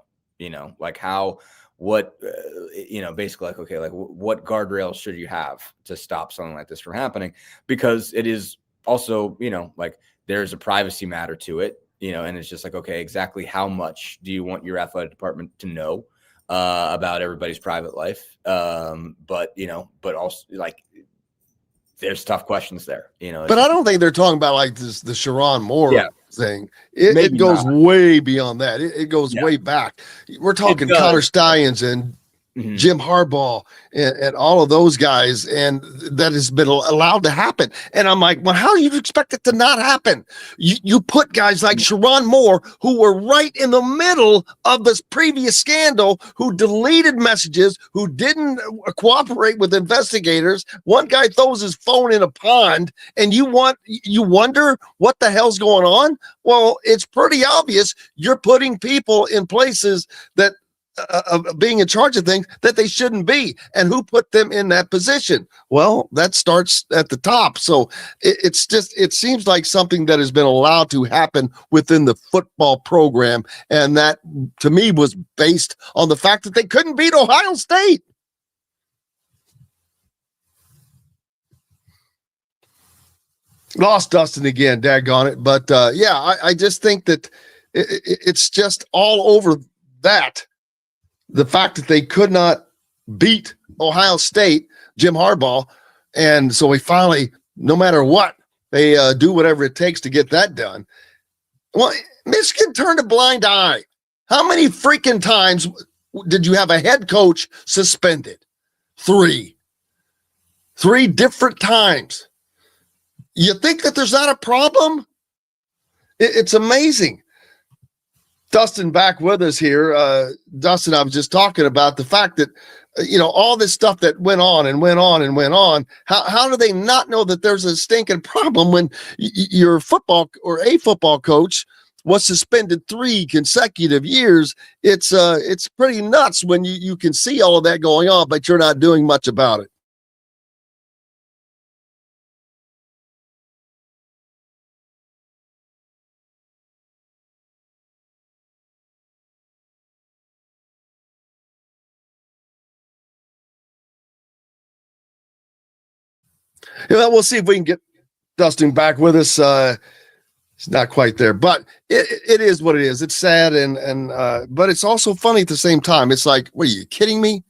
Like how, what, basically like, okay, like what guardrails should you have to stop something like this from happening? Because it is also, like there's a privacy matter to it, and it's just like, okay, exactly how much do you want your athletic department to know about everybody's private life? But also like, there's tough questions there, But I don't think they're talking about like this, the Sharon Moore thing. It goes way beyond that. It goes way back. We're talking Connor Stallions and Jim Harbaugh and all of those guys, and that has been allowed to happen. And I'm like, well, how do you expect it to not happen? You put guys like Sharon Moore, who were right in the middle of this previous scandal, who deleted messages, who didn't cooperate with investigators. One guy throws his phone in a pond, and you wonder what the hell's going on? Well, it's pretty obvious you're putting people in places that being in charge of things that they shouldn't be. And who put them in that position? Well, that starts at the top. So it seems like something that has been allowed to happen within the football program. And that to me was based on the fact that they couldn't beat Ohio State. Lost Dustin again, daggone it. But I just think that it's just all over that. The fact that they could not beat Ohio State, Jim Harbaugh, and so we finally, no matter what, they do whatever it takes to get that done. Well, Michigan turned a blind eye. How many freaking times did you have a head coach suspended? 3 different times. You think that there's not a problem? It's amazing. Dustin back with us here. Dustin, I was just talking about the fact that, all this stuff that went on and went on and went on. How do they not know that there's a stinking problem when your football or a football coach was suspended 3 consecutive years? It's pretty nuts when you can see all of that going on, but you're not doing much about it. We'll see if we can get Dustin back with us. It's not quite there, but it is what it is. It's sad but it's also funny at the same time. It's like, what, are you kidding me?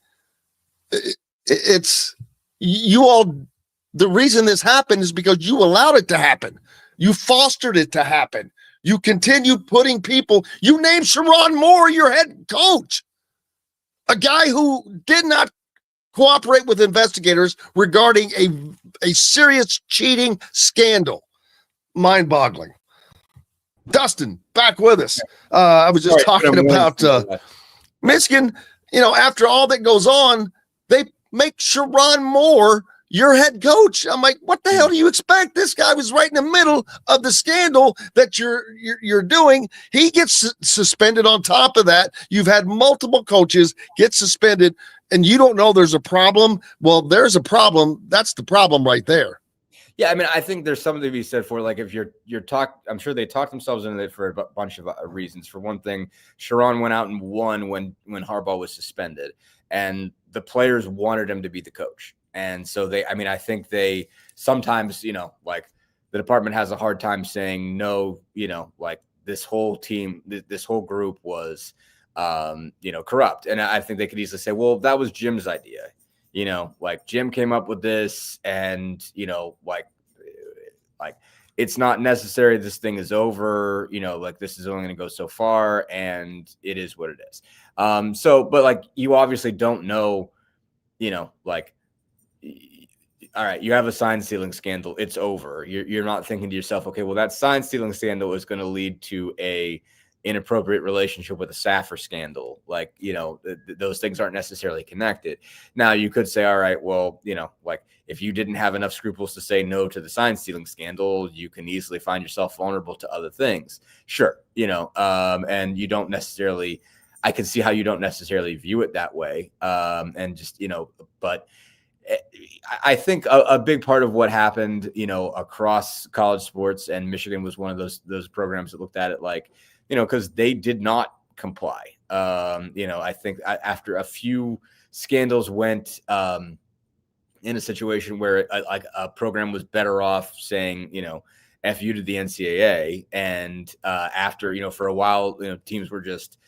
It's you all. The reason this happened is because you allowed it to happen. You fostered it to happen. You continue putting people. You named Sharon Moore your head coach, a guy who did not cooperate with investigators regarding a serious cheating scandal. Mind-boggling. Dustin, back with us. I was just talking about Michigan. After all that goes on, they make Sharon Moore your head coach. I'm like, what the hell do you expect? This guy was right in the middle of the scandal that you're doing. He gets suspended on top of that. You've had multiple coaches get suspended, and you don't know there's a problem. Well, there's a problem. That's the problem right there. Yeah, I mean, I think there's something to be said for, like, if you're I'm sure they talked themselves into it for a bunch of reasons. For one thing, Sharon went out and won when Harbaugh was suspended, and the players wanted him to be the coach. And so I think they sometimes, like, the department has a hard time saying no, like, this whole team, this whole group was, corrupt. And I think they could easily say, well, that was Jim's idea. Like, Jim came up with this, and, like it's not necessary. This thing is over, like, this is only going to go so far, and it is what it is. But like, you obviously don't know, like, all right, you have a sign stealing scandal. It's over. You're not thinking to yourself, okay, well, that sign stealing scandal is going to lead to a inappropriate relationship with a staffer scandal. Like, those things aren't necessarily connected. Now, you could say, all right, well, like, if you didn't have enough scruples to say no to the sign stealing scandal, you can easily find yourself vulnerable to other things. Sure. And you don't necessarily, I can see how you don't necessarily view it that way. And just, but I think a big part of what happened, across college sports, and Michigan was one of those programs that looked at it like, because they did not comply. I think after a few scandals went in a situation where a program was better off saying, F you to the NCAA. And after, for a while, teams were just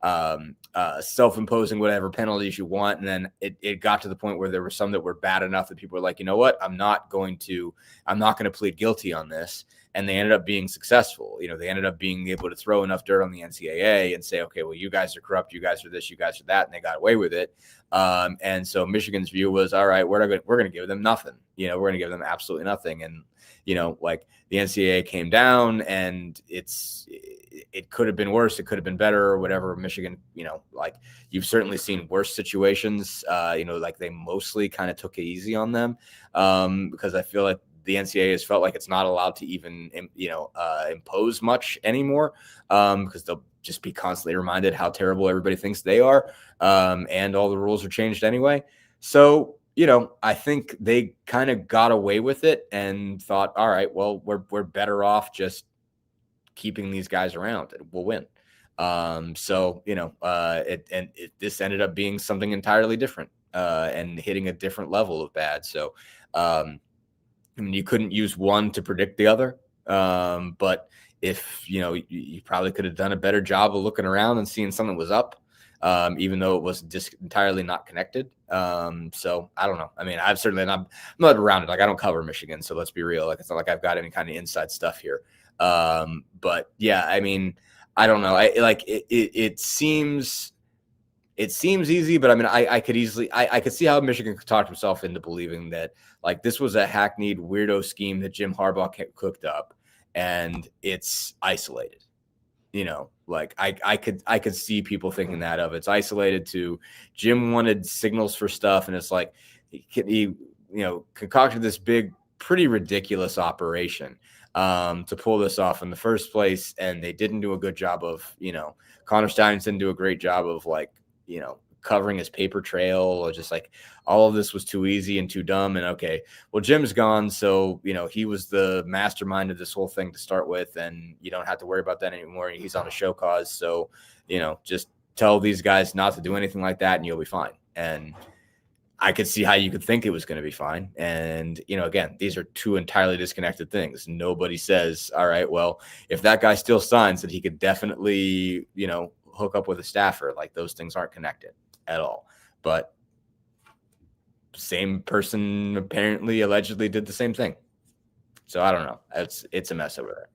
self-imposing whatever penalties you want. And then it got to the point where there were some that were bad enough that people were like, you know what, I'm not going to plead guilty on this. And they ended up being successful. They ended up being able to throw enough dirt on the NCAA and say, okay, well, you guys are corrupt, you guys are this, you guys are that, and they got away with it. And so Michigan's view was, all right, we're going to give them nothing. We're going to give them absolutely nothing. And like, the NCAA came down, and it could have been worse, it could have been better, or whatever. Michigan, like, you've certainly seen worse situations. Like, they mostly kind of took it easy on them, because I feel like the NCAA has felt like it's not allowed to even, impose much anymore, because they'll just be constantly reminded how terrible everybody thinks they are, and all the rules are changed anyway. So, I think they kind of got away with it and thought, all right, well, we're better off just keeping these guys around, and we'll win. This ended up being something entirely different, and hitting a different level of bad. So, I mean, you couldn't use one to predict the other. But if, you probably could have done a better job of looking around and seeing something was up, even though it was just entirely not connected. So I don't know. I mean, I'm not around it. Like, I don't cover Michigan, so let's be real. Like, it's not like I've got any kind of inside stuff here. But yeah, I mean, I don't know. It seems easy, but I mean, I could see how Michigan could talk himself into believing that, like, this was a hackneyed weirdo scheme that Jim Harbaugh cooked up, and it's isolated. Like, I could see people thinking that of it's isolated to Jim wanted signals for stuff, and it's like he concocted this big, pretty ridiculous operation to pull this off in the first place, and they didn't do a good job of, Connor Steins didn't do a great job of, like, covering his paper trail, or just like, all of this was too easy and too dumb. And okay, well, Jim's gone, so he was the mastermind of this whole thing to start with, and you don't have to worry about that anymore. He's on a show cause, so just tell these guys not to do anything like that, and you'll be fine. And I could see how you could think it was going to be fine. And again, these are two entirely disconnected things. Nobody says, all right, well, if that guy still signs, that he could definitely hook up with a staffer. Like, those things aren't connected at all. But same person apparently allegedly did the same thing. So I don't know. It's a mess over there.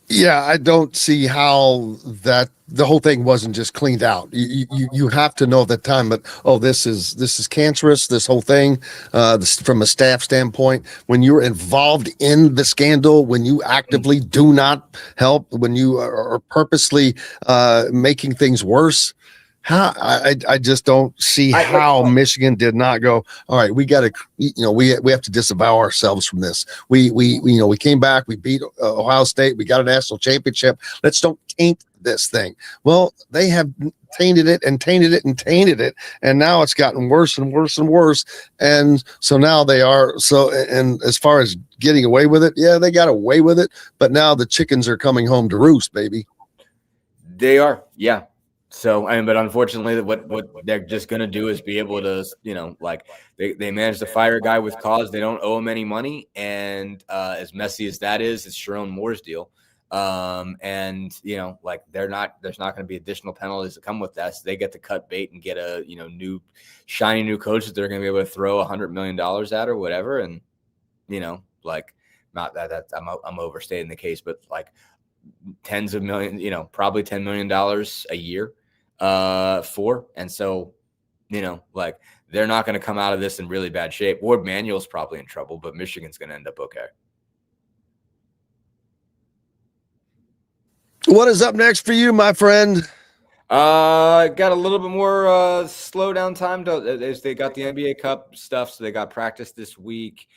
Yeah, I don't see how that the whole thing wasn't just cleaned out. You have to know at the time, but this is cancerous. This whole thing, from a staff standpoint, when you're involved in the scandal, when you actively do not help, when you are purposely making things worse, How I just don't see how Michigan did not go. All right, we got to, we have to disavow ourselves from this. We came back, we beat Ohio State, we got a national championship. Let's don't taint this thing. Well, they have tainted it and tainted it and tainted it, and now it's gotten worse and worse and worse. And so now they are so. And as far as getting away with it, yeah, they got away with it. But now the chickens are coming home to roost, baby. They are, yeah. So, but unfortunately, what they're just going to do is be able to, they managed to fire a guy with cause. They don't owe him any money. And as messy as that is, it's Sharon Moore's deal. And, there's not going to be additional penalties that come with that. So they get to cut bait and get a, new shiny new coach that they're going to be able to throw $100 million at or whatever. And, not that I'm overstating the case, but tens of millions, probably $10 million a year for. And so, they're not going to come out of this in really bad shape. Ward Manuel's probably in trouble, but Michigan's going to end up okay. What is up next for you, my friend? Got a little bit more slow down time as they got the NBA Cup stuff. So they got practice this week,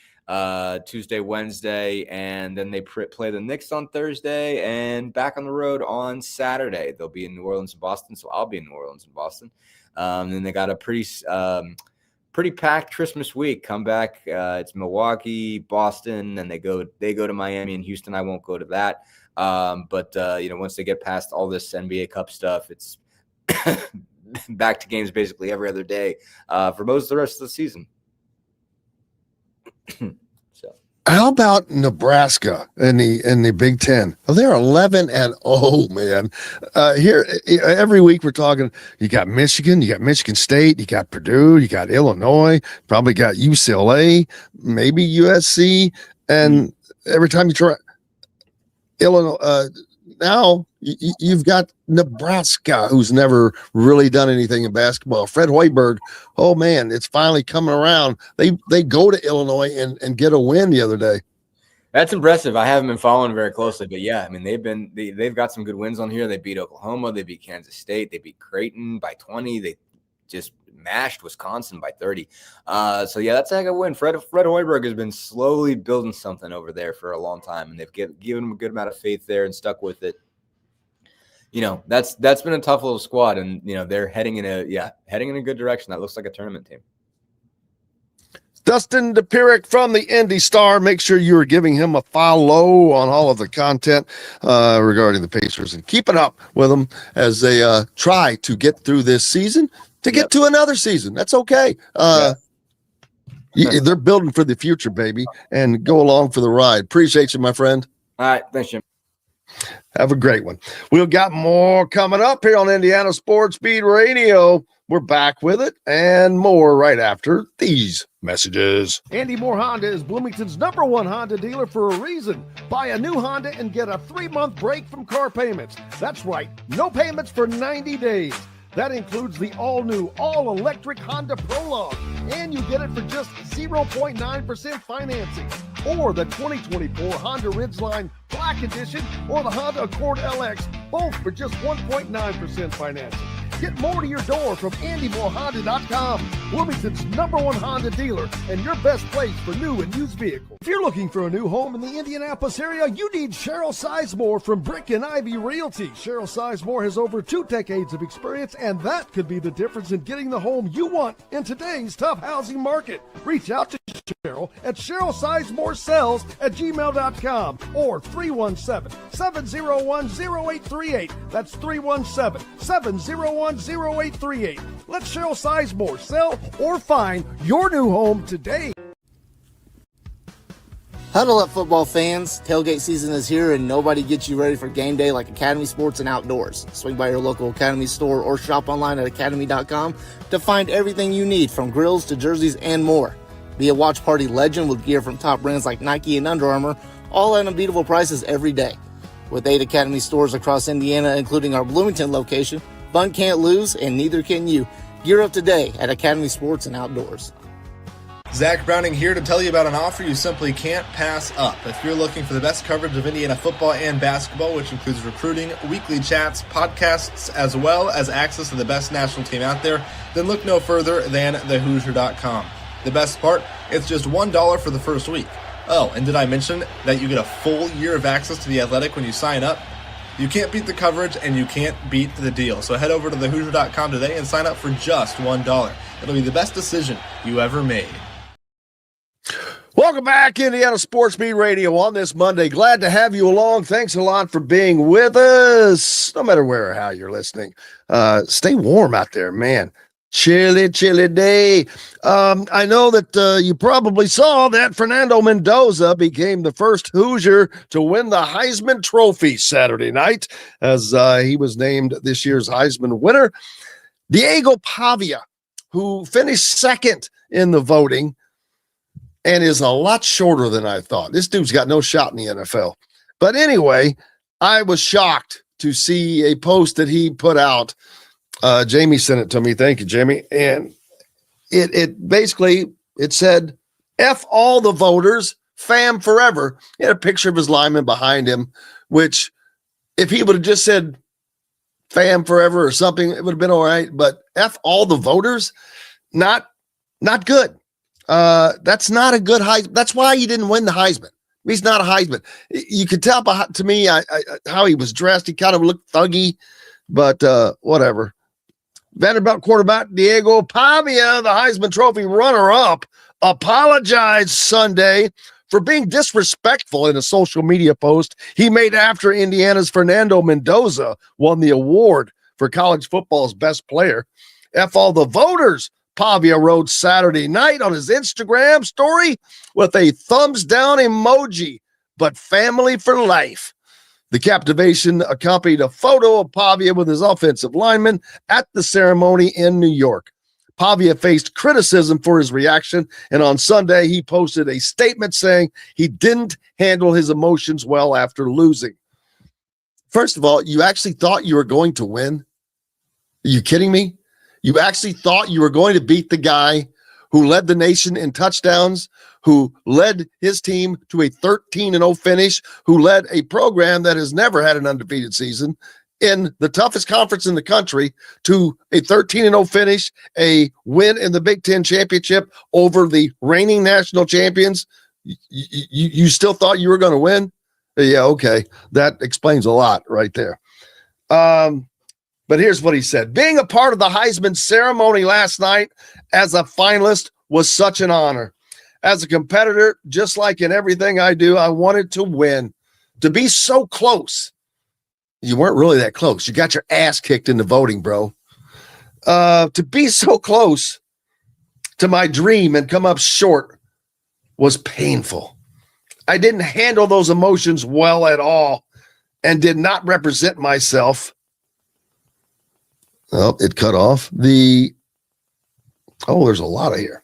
Tuesday, Wednesday, and then they play the Knicks on Thursday and back on the road on Saturday. They'll be in New Orleans and Boston, so I'll be in New Orleans and Boston. Then they got a pretty packed Christmas week. Come back, it's Milwaukee, Boston, and they go to Miami and Houston. I won't go to that. But once they get past all this NBA Cup stuff, it's back to games basically every other day for most of the rest of the season. So, how about Nebraska in the Big Ten? Well, they're 11-0, man. Here every week we're talking. You got Michigan, you got Michigan State, you got Purdue, you got Illinois, probably got UCLA, maybe USC, and every time you try Illinois, now you've got Nebraska, who's never really done anything in basketball. Fred Hoiberg, oh man, it's finally coming around. They go to Illinois and get a win the other day. That's impressive. I haven't been following very closely, but yeah, I mean they've got some good wins on here. They beat Oklahoma, they beat Kansas State, they beat Creighton by 20. They just mashed Wisconsin by 30. So yeah, that's a good win. Fred Hoiberg has been slowly building something over there for a long time, and they've given him a good amount of faith there and stuck with it. That's been a tough little squad, and they're heading in a good direction. That looks like a tournament team. Dustin Dopirak from the Indy Star. Make sure you are giving him a follow on all of the content regarding the Pacers and keeping up with them as they try to get through this season to get to another season. That's okay. They're building for the future, baby, and go along for the ride. Appreciate you, my friend. All right. Thanks, Jim. Have a great one. We've got more coming up here on Indiana Sports Beat Radio. We're back with it and more right after these messages. Andy Moore Honda is Bloomington's #1 Honda dealer for a reason. Buy a new Honda and get a 3-month break from car payments. That's right, no payments for 90 days. That includes the all-new, all-electric Honda Prologue, and you get it for just 0.9% financing. Or the 2024 Honda Ridgeline Black Edition or the Honda Accord LX, both for just 1.9% financing. Get more to your door from AndyMooreHonda.com, Bloomington's #1 Honda dealer and your best place for new and used vehicles. If you're looking for a new home in the Indianapolis area, you need Cheryl Sizemore from Brick and Ivy Realty. Cheryl Sizemore has over 2 decades of experience, and that could be the difference in getting the home you want in today's tough housing market. Reach out to Cheryl at CherylSizemore@gmail.com or 317-701-0838. That's 317-701-0838. Let Cheryl Sizemore sell or find your new home today. Huddle up, football fans. Tailgate season is here, and nobody gets you ready for game day like Academy Sports and Outdoors. Swing by your local Academy store or shop online at academy.com to find everything you need, from grills to jerseys and more. Be a watch party legend with gear from top brands like Nike and Under Armour, all at unbeatable prices every day. With 8 Academy stores across Indiana, including our Bloomington location, fun can't lose, and neither can you. Gear up today at Academy Sports and Outdoors. Zach Browning here to tell you about an offer you simply can't pass up. If you're looking for the best coverage of Indiana football and basketball, which includes recruiting, weekly chats, podcasts, as well as access to the best national team out there, then look no further than thehoosier.com. The best part, it's just $1 for the first week. Oh, and did I mention that you get a full year of access to The Athletic when you sign up? You can't beat the coverage and you can't beat the deal. So head over to thehoosier.com today and sign up for just $1. It'll be the best decision you ever made. Welcome back, Indiana Sports Beat Radio on this Monday. Glad to have you along. Thanks a lot for being with us, no matter where or how you're listening. Stay warm out there, man. Chilly day. I know that you probably saw that Fernando Mendoza became the first Hoosier to win the Heisman Trophy Saturday night, as he was named this year's Heisman winner. Diego Pavia, who finished second in the voting, and is a lot shorter than I thought. This dude's got no shot in the NFL. But anyway, I was shocked to see a post that he put out. Jamie sent it to me. Thank you, Jamie. And it basically, it said, F all the voters, fam forever. He had a picture of his lineman behind him, which if he would have just said fam forever or something, it would have been all right. But F all the voters, not good. That's not a good Heisman. That's why he didn't win the Heisman. He's not a Heisman. You could tell to me how he was dressed. He kind of looked thuggy, but whatever. Vanderbilt quarterback Diego Pavia, the Heisman Trophy runner-up, apologized Sunday for being disrespectful in a social media post he made after Indiana's Fernando Mendoza won the award for college football's best player. F all the voters, Pavia wrote Saturday night on his Instagram story with a thumbs down emoji, but family for life. The captivation accompanied a photo of Pavia with his offensive lineman at the ceremony in New York. Pavia faced criticism for his reaction, and on Sunday he posted a statement saying he didn't handle his emotions well after losing. First of all, you actually thought you were going to win? Are you kidding me? You actually thought you were going to beat the guy who led the nation in touchdowns, who led his team to a 13-0 finish, who led a program that has never had an undefeated season in the toughest conference in the country to a 13-0 finish, a win in the Big Ten championship over the reigning national champions. You still thought you were going to win? Yeah, okay. That explains a lot right there. But here's what he said. Being a part of the Heisman ceremony last night as a finalist was such an honor. As a competitor, just like in everything I do, I wanted to win. To be so close. You weren't really that close. You got your ass kicked in the voting, bro. To be so close to my dream and come up short was painful. I didn't handle those emotions well at all and did not represent myself. Oh, it cut off. There's a lot of here.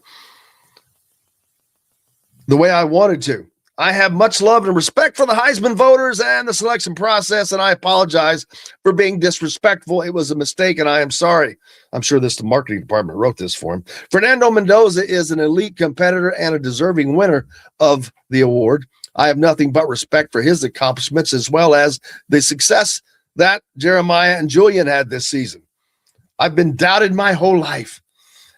The way I wanted to. I have much love and respect for the Heisman voters and the selection process, and I apologize for being disrespectful. It was a mistake, and I am sorry. I'm sure the marketing department wrote this for him. Fernando Mendoza is an elite competitor and a deserving winner of the award. I have nothing but respect for his accomplishments as well as the success that Jeremiah and Julian had this season. I've been doubted my whole life.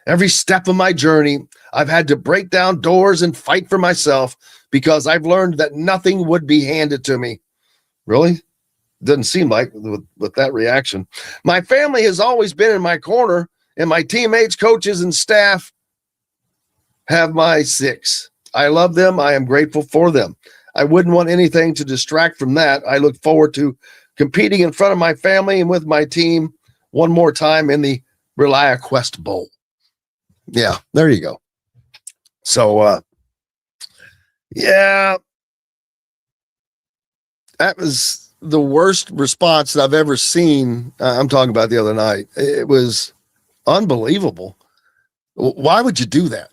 Every step of my journey, I've had to break down doors and fight for myself because I've learned that nothing would be handed to me. Really? Doesn't seem like with that reaction. My family has always been in my corner, and my teammates, coaches, and staff have my six. I love them. I am grateful for them. I wouldn't want anything to distract from that. I look forward to competing in front of my family and with my team one more time in the ReliaQuest Bowl. Yeah, there you go. So, yeah, that was the worst response that I've ever seen. I'm talking about the other night. It was unbelievable. Why would you do that?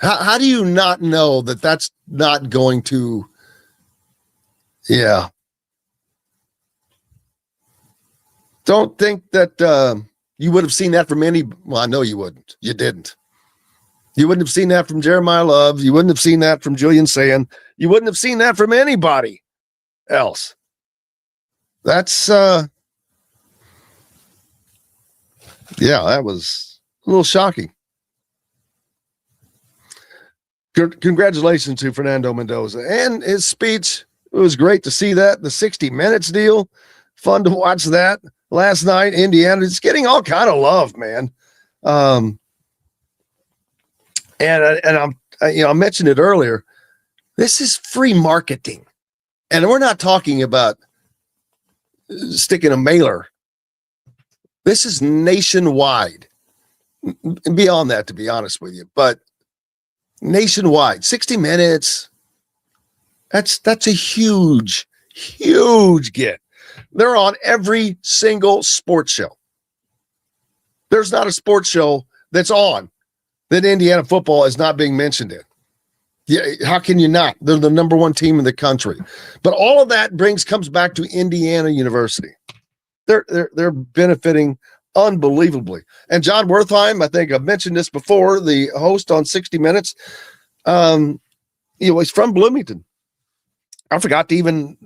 How do you not know that that's not going to, yeah. Don't think that you would have seen that from any, well, I know you wouldn't. You didn't. You wouldn't have seen that from Jeremiah Love. You wouldn't have seen that from Julian Sand. You wouldn't have seen that from anybody else. That's, that was a little shocking. Congratulations to Fernando Mendoza and his speech. It was great to see that. The 60 Minutes deal. Fun to watch that last night. Indiana is getting all kind of love, man. I mentioned it earlier. This is free marketing. And we're not talking about sticking a mailer. This is nationwide. Beyond that, to be honest with you, but nationwide, 60 Minutes. That's a huge get. They're on every single sports show. There's not a sports show that's on that Indiana football is not being mentioned in. Yeah, how can you not? They're the number one team in the country. But all of that comes back to Indiana University. They're benefiting unbelievably. And John Wertheim, I think I've mentioned this before, the host on 60 Minutes, he's from Bloomington. I forgot to even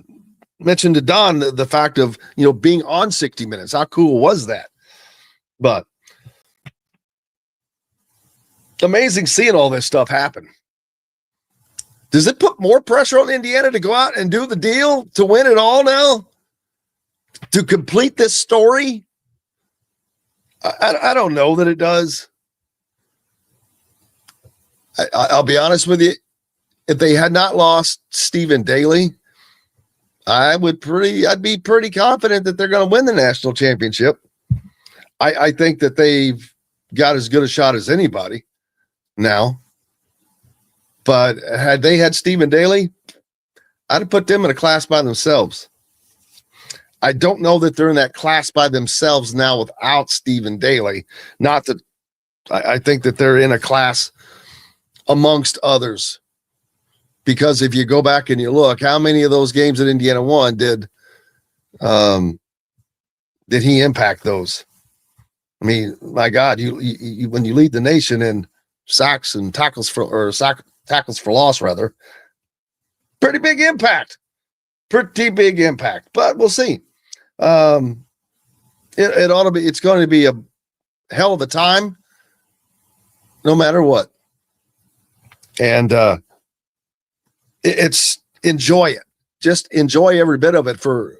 mention to Don the fact of, being on 60 Minutes. How cool was that? But amazing seeing all this stuff happen. Does it put more pressure on Indiana to go out and do the deal to win it all now? To complete this story? I don't know that it does. I'll be honest with you. If they had not lost Stephen Daly, I'd be pretty confident that they're going to win the national championship. I think that they've got as good a shot as anybody now. But had they had Stephen Daly, I'd have put them in a class by themselves. I don't know that they're in that class by themselves now without Stephen Daly. Not that I think that they're in a class amongst others. Because if you go back and you look, how many of those games that Indiana won did he impact those? I mean, my God, you when you lead the nation in sacks and tackles for loss, rather, pretty big impact. But we'll see. It's going to be a hell of a time, no matter what. And it's enjoy it. Just enjoy every bit of it for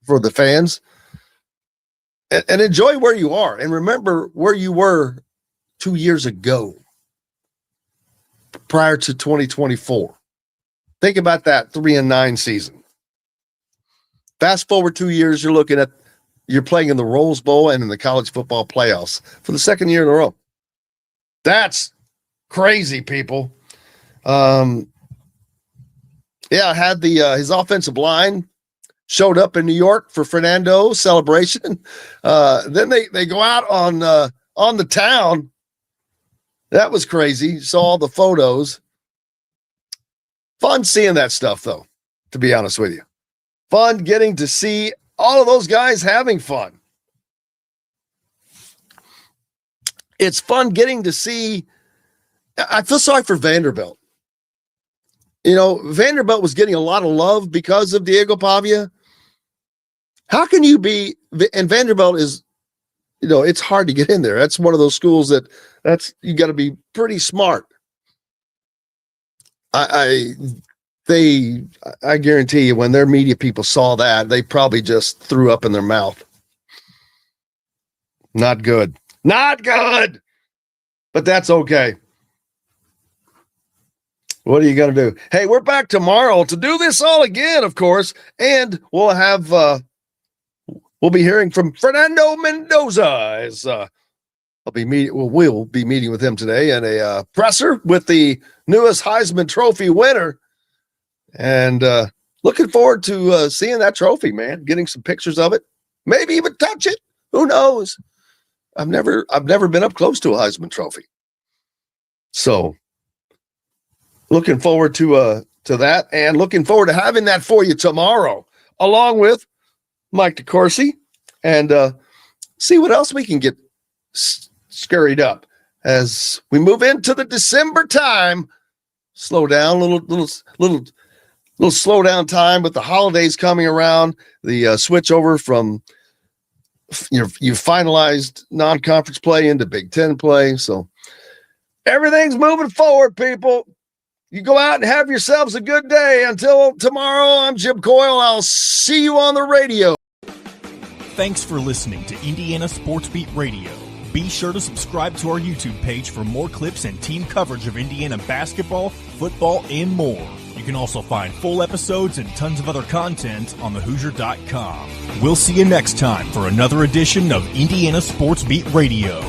the fans, and enjoy where you are. And remember where you were 2 years ago, prior to 2024. Think about that 3-9 season. Fast forward 2 years, you're playing in the Rose Bowl and in the college football playoffs for the second year in a row. That's crazy, people. I had his offensive line showed up in New York for Fernando's celebration. Then they go out on the town. That was crazy. Saw all the photos. Fun seeing that stuff, though, to be honest with you. Fun getting to see all of those guys having fun. It's fun getting to see. I feel sorry for Vanderbilt. Vanderbilt was getting a lot of love because of Diego Pavia. How can you be, and Vanderbilt is, it's hard to get in there. That's one of those schools you got to be pretty smart. I guarantee you when their media people saw that, they probably just threw up in their mouth. Not good. Not good. But that's okay. What are you going to do? Hey, we're back tomorrow to do this all again, of course. And we'll have, we'll be hearing from Fernando Mendoza as we'll be meeting with him today in a presser with the newest Heisman Trophy winner. And looking forward to seeing that trophy, man, getting some pictures of it, maybe even touch it. Who knows? I've never been up close to a Heisman Trophy. So looking forward to that, and looking forward to having that for you tomorrow, along with Mike DeCourcy, and see what else we can get scurried up. as we move into the December time. Slow down, little slow down time with the holidays coming around. The switch over from you finalized non-conference play into Big Ten play. So everything's moving forward, people. You go out and have yourselves a good day. Until tomorrow, I'm Jim Coyle. I'll see you on the radio. Thanks for listening to Indiana Sports Beat Radio. Be sure to subscribe to our YouTube page for more clips and team coverage of Indiana basketball, football, and more. You can also find full episodes and tons of other content on thehoosier.com. We'll see you next time for another edition of Indiana Sports Beat Radio.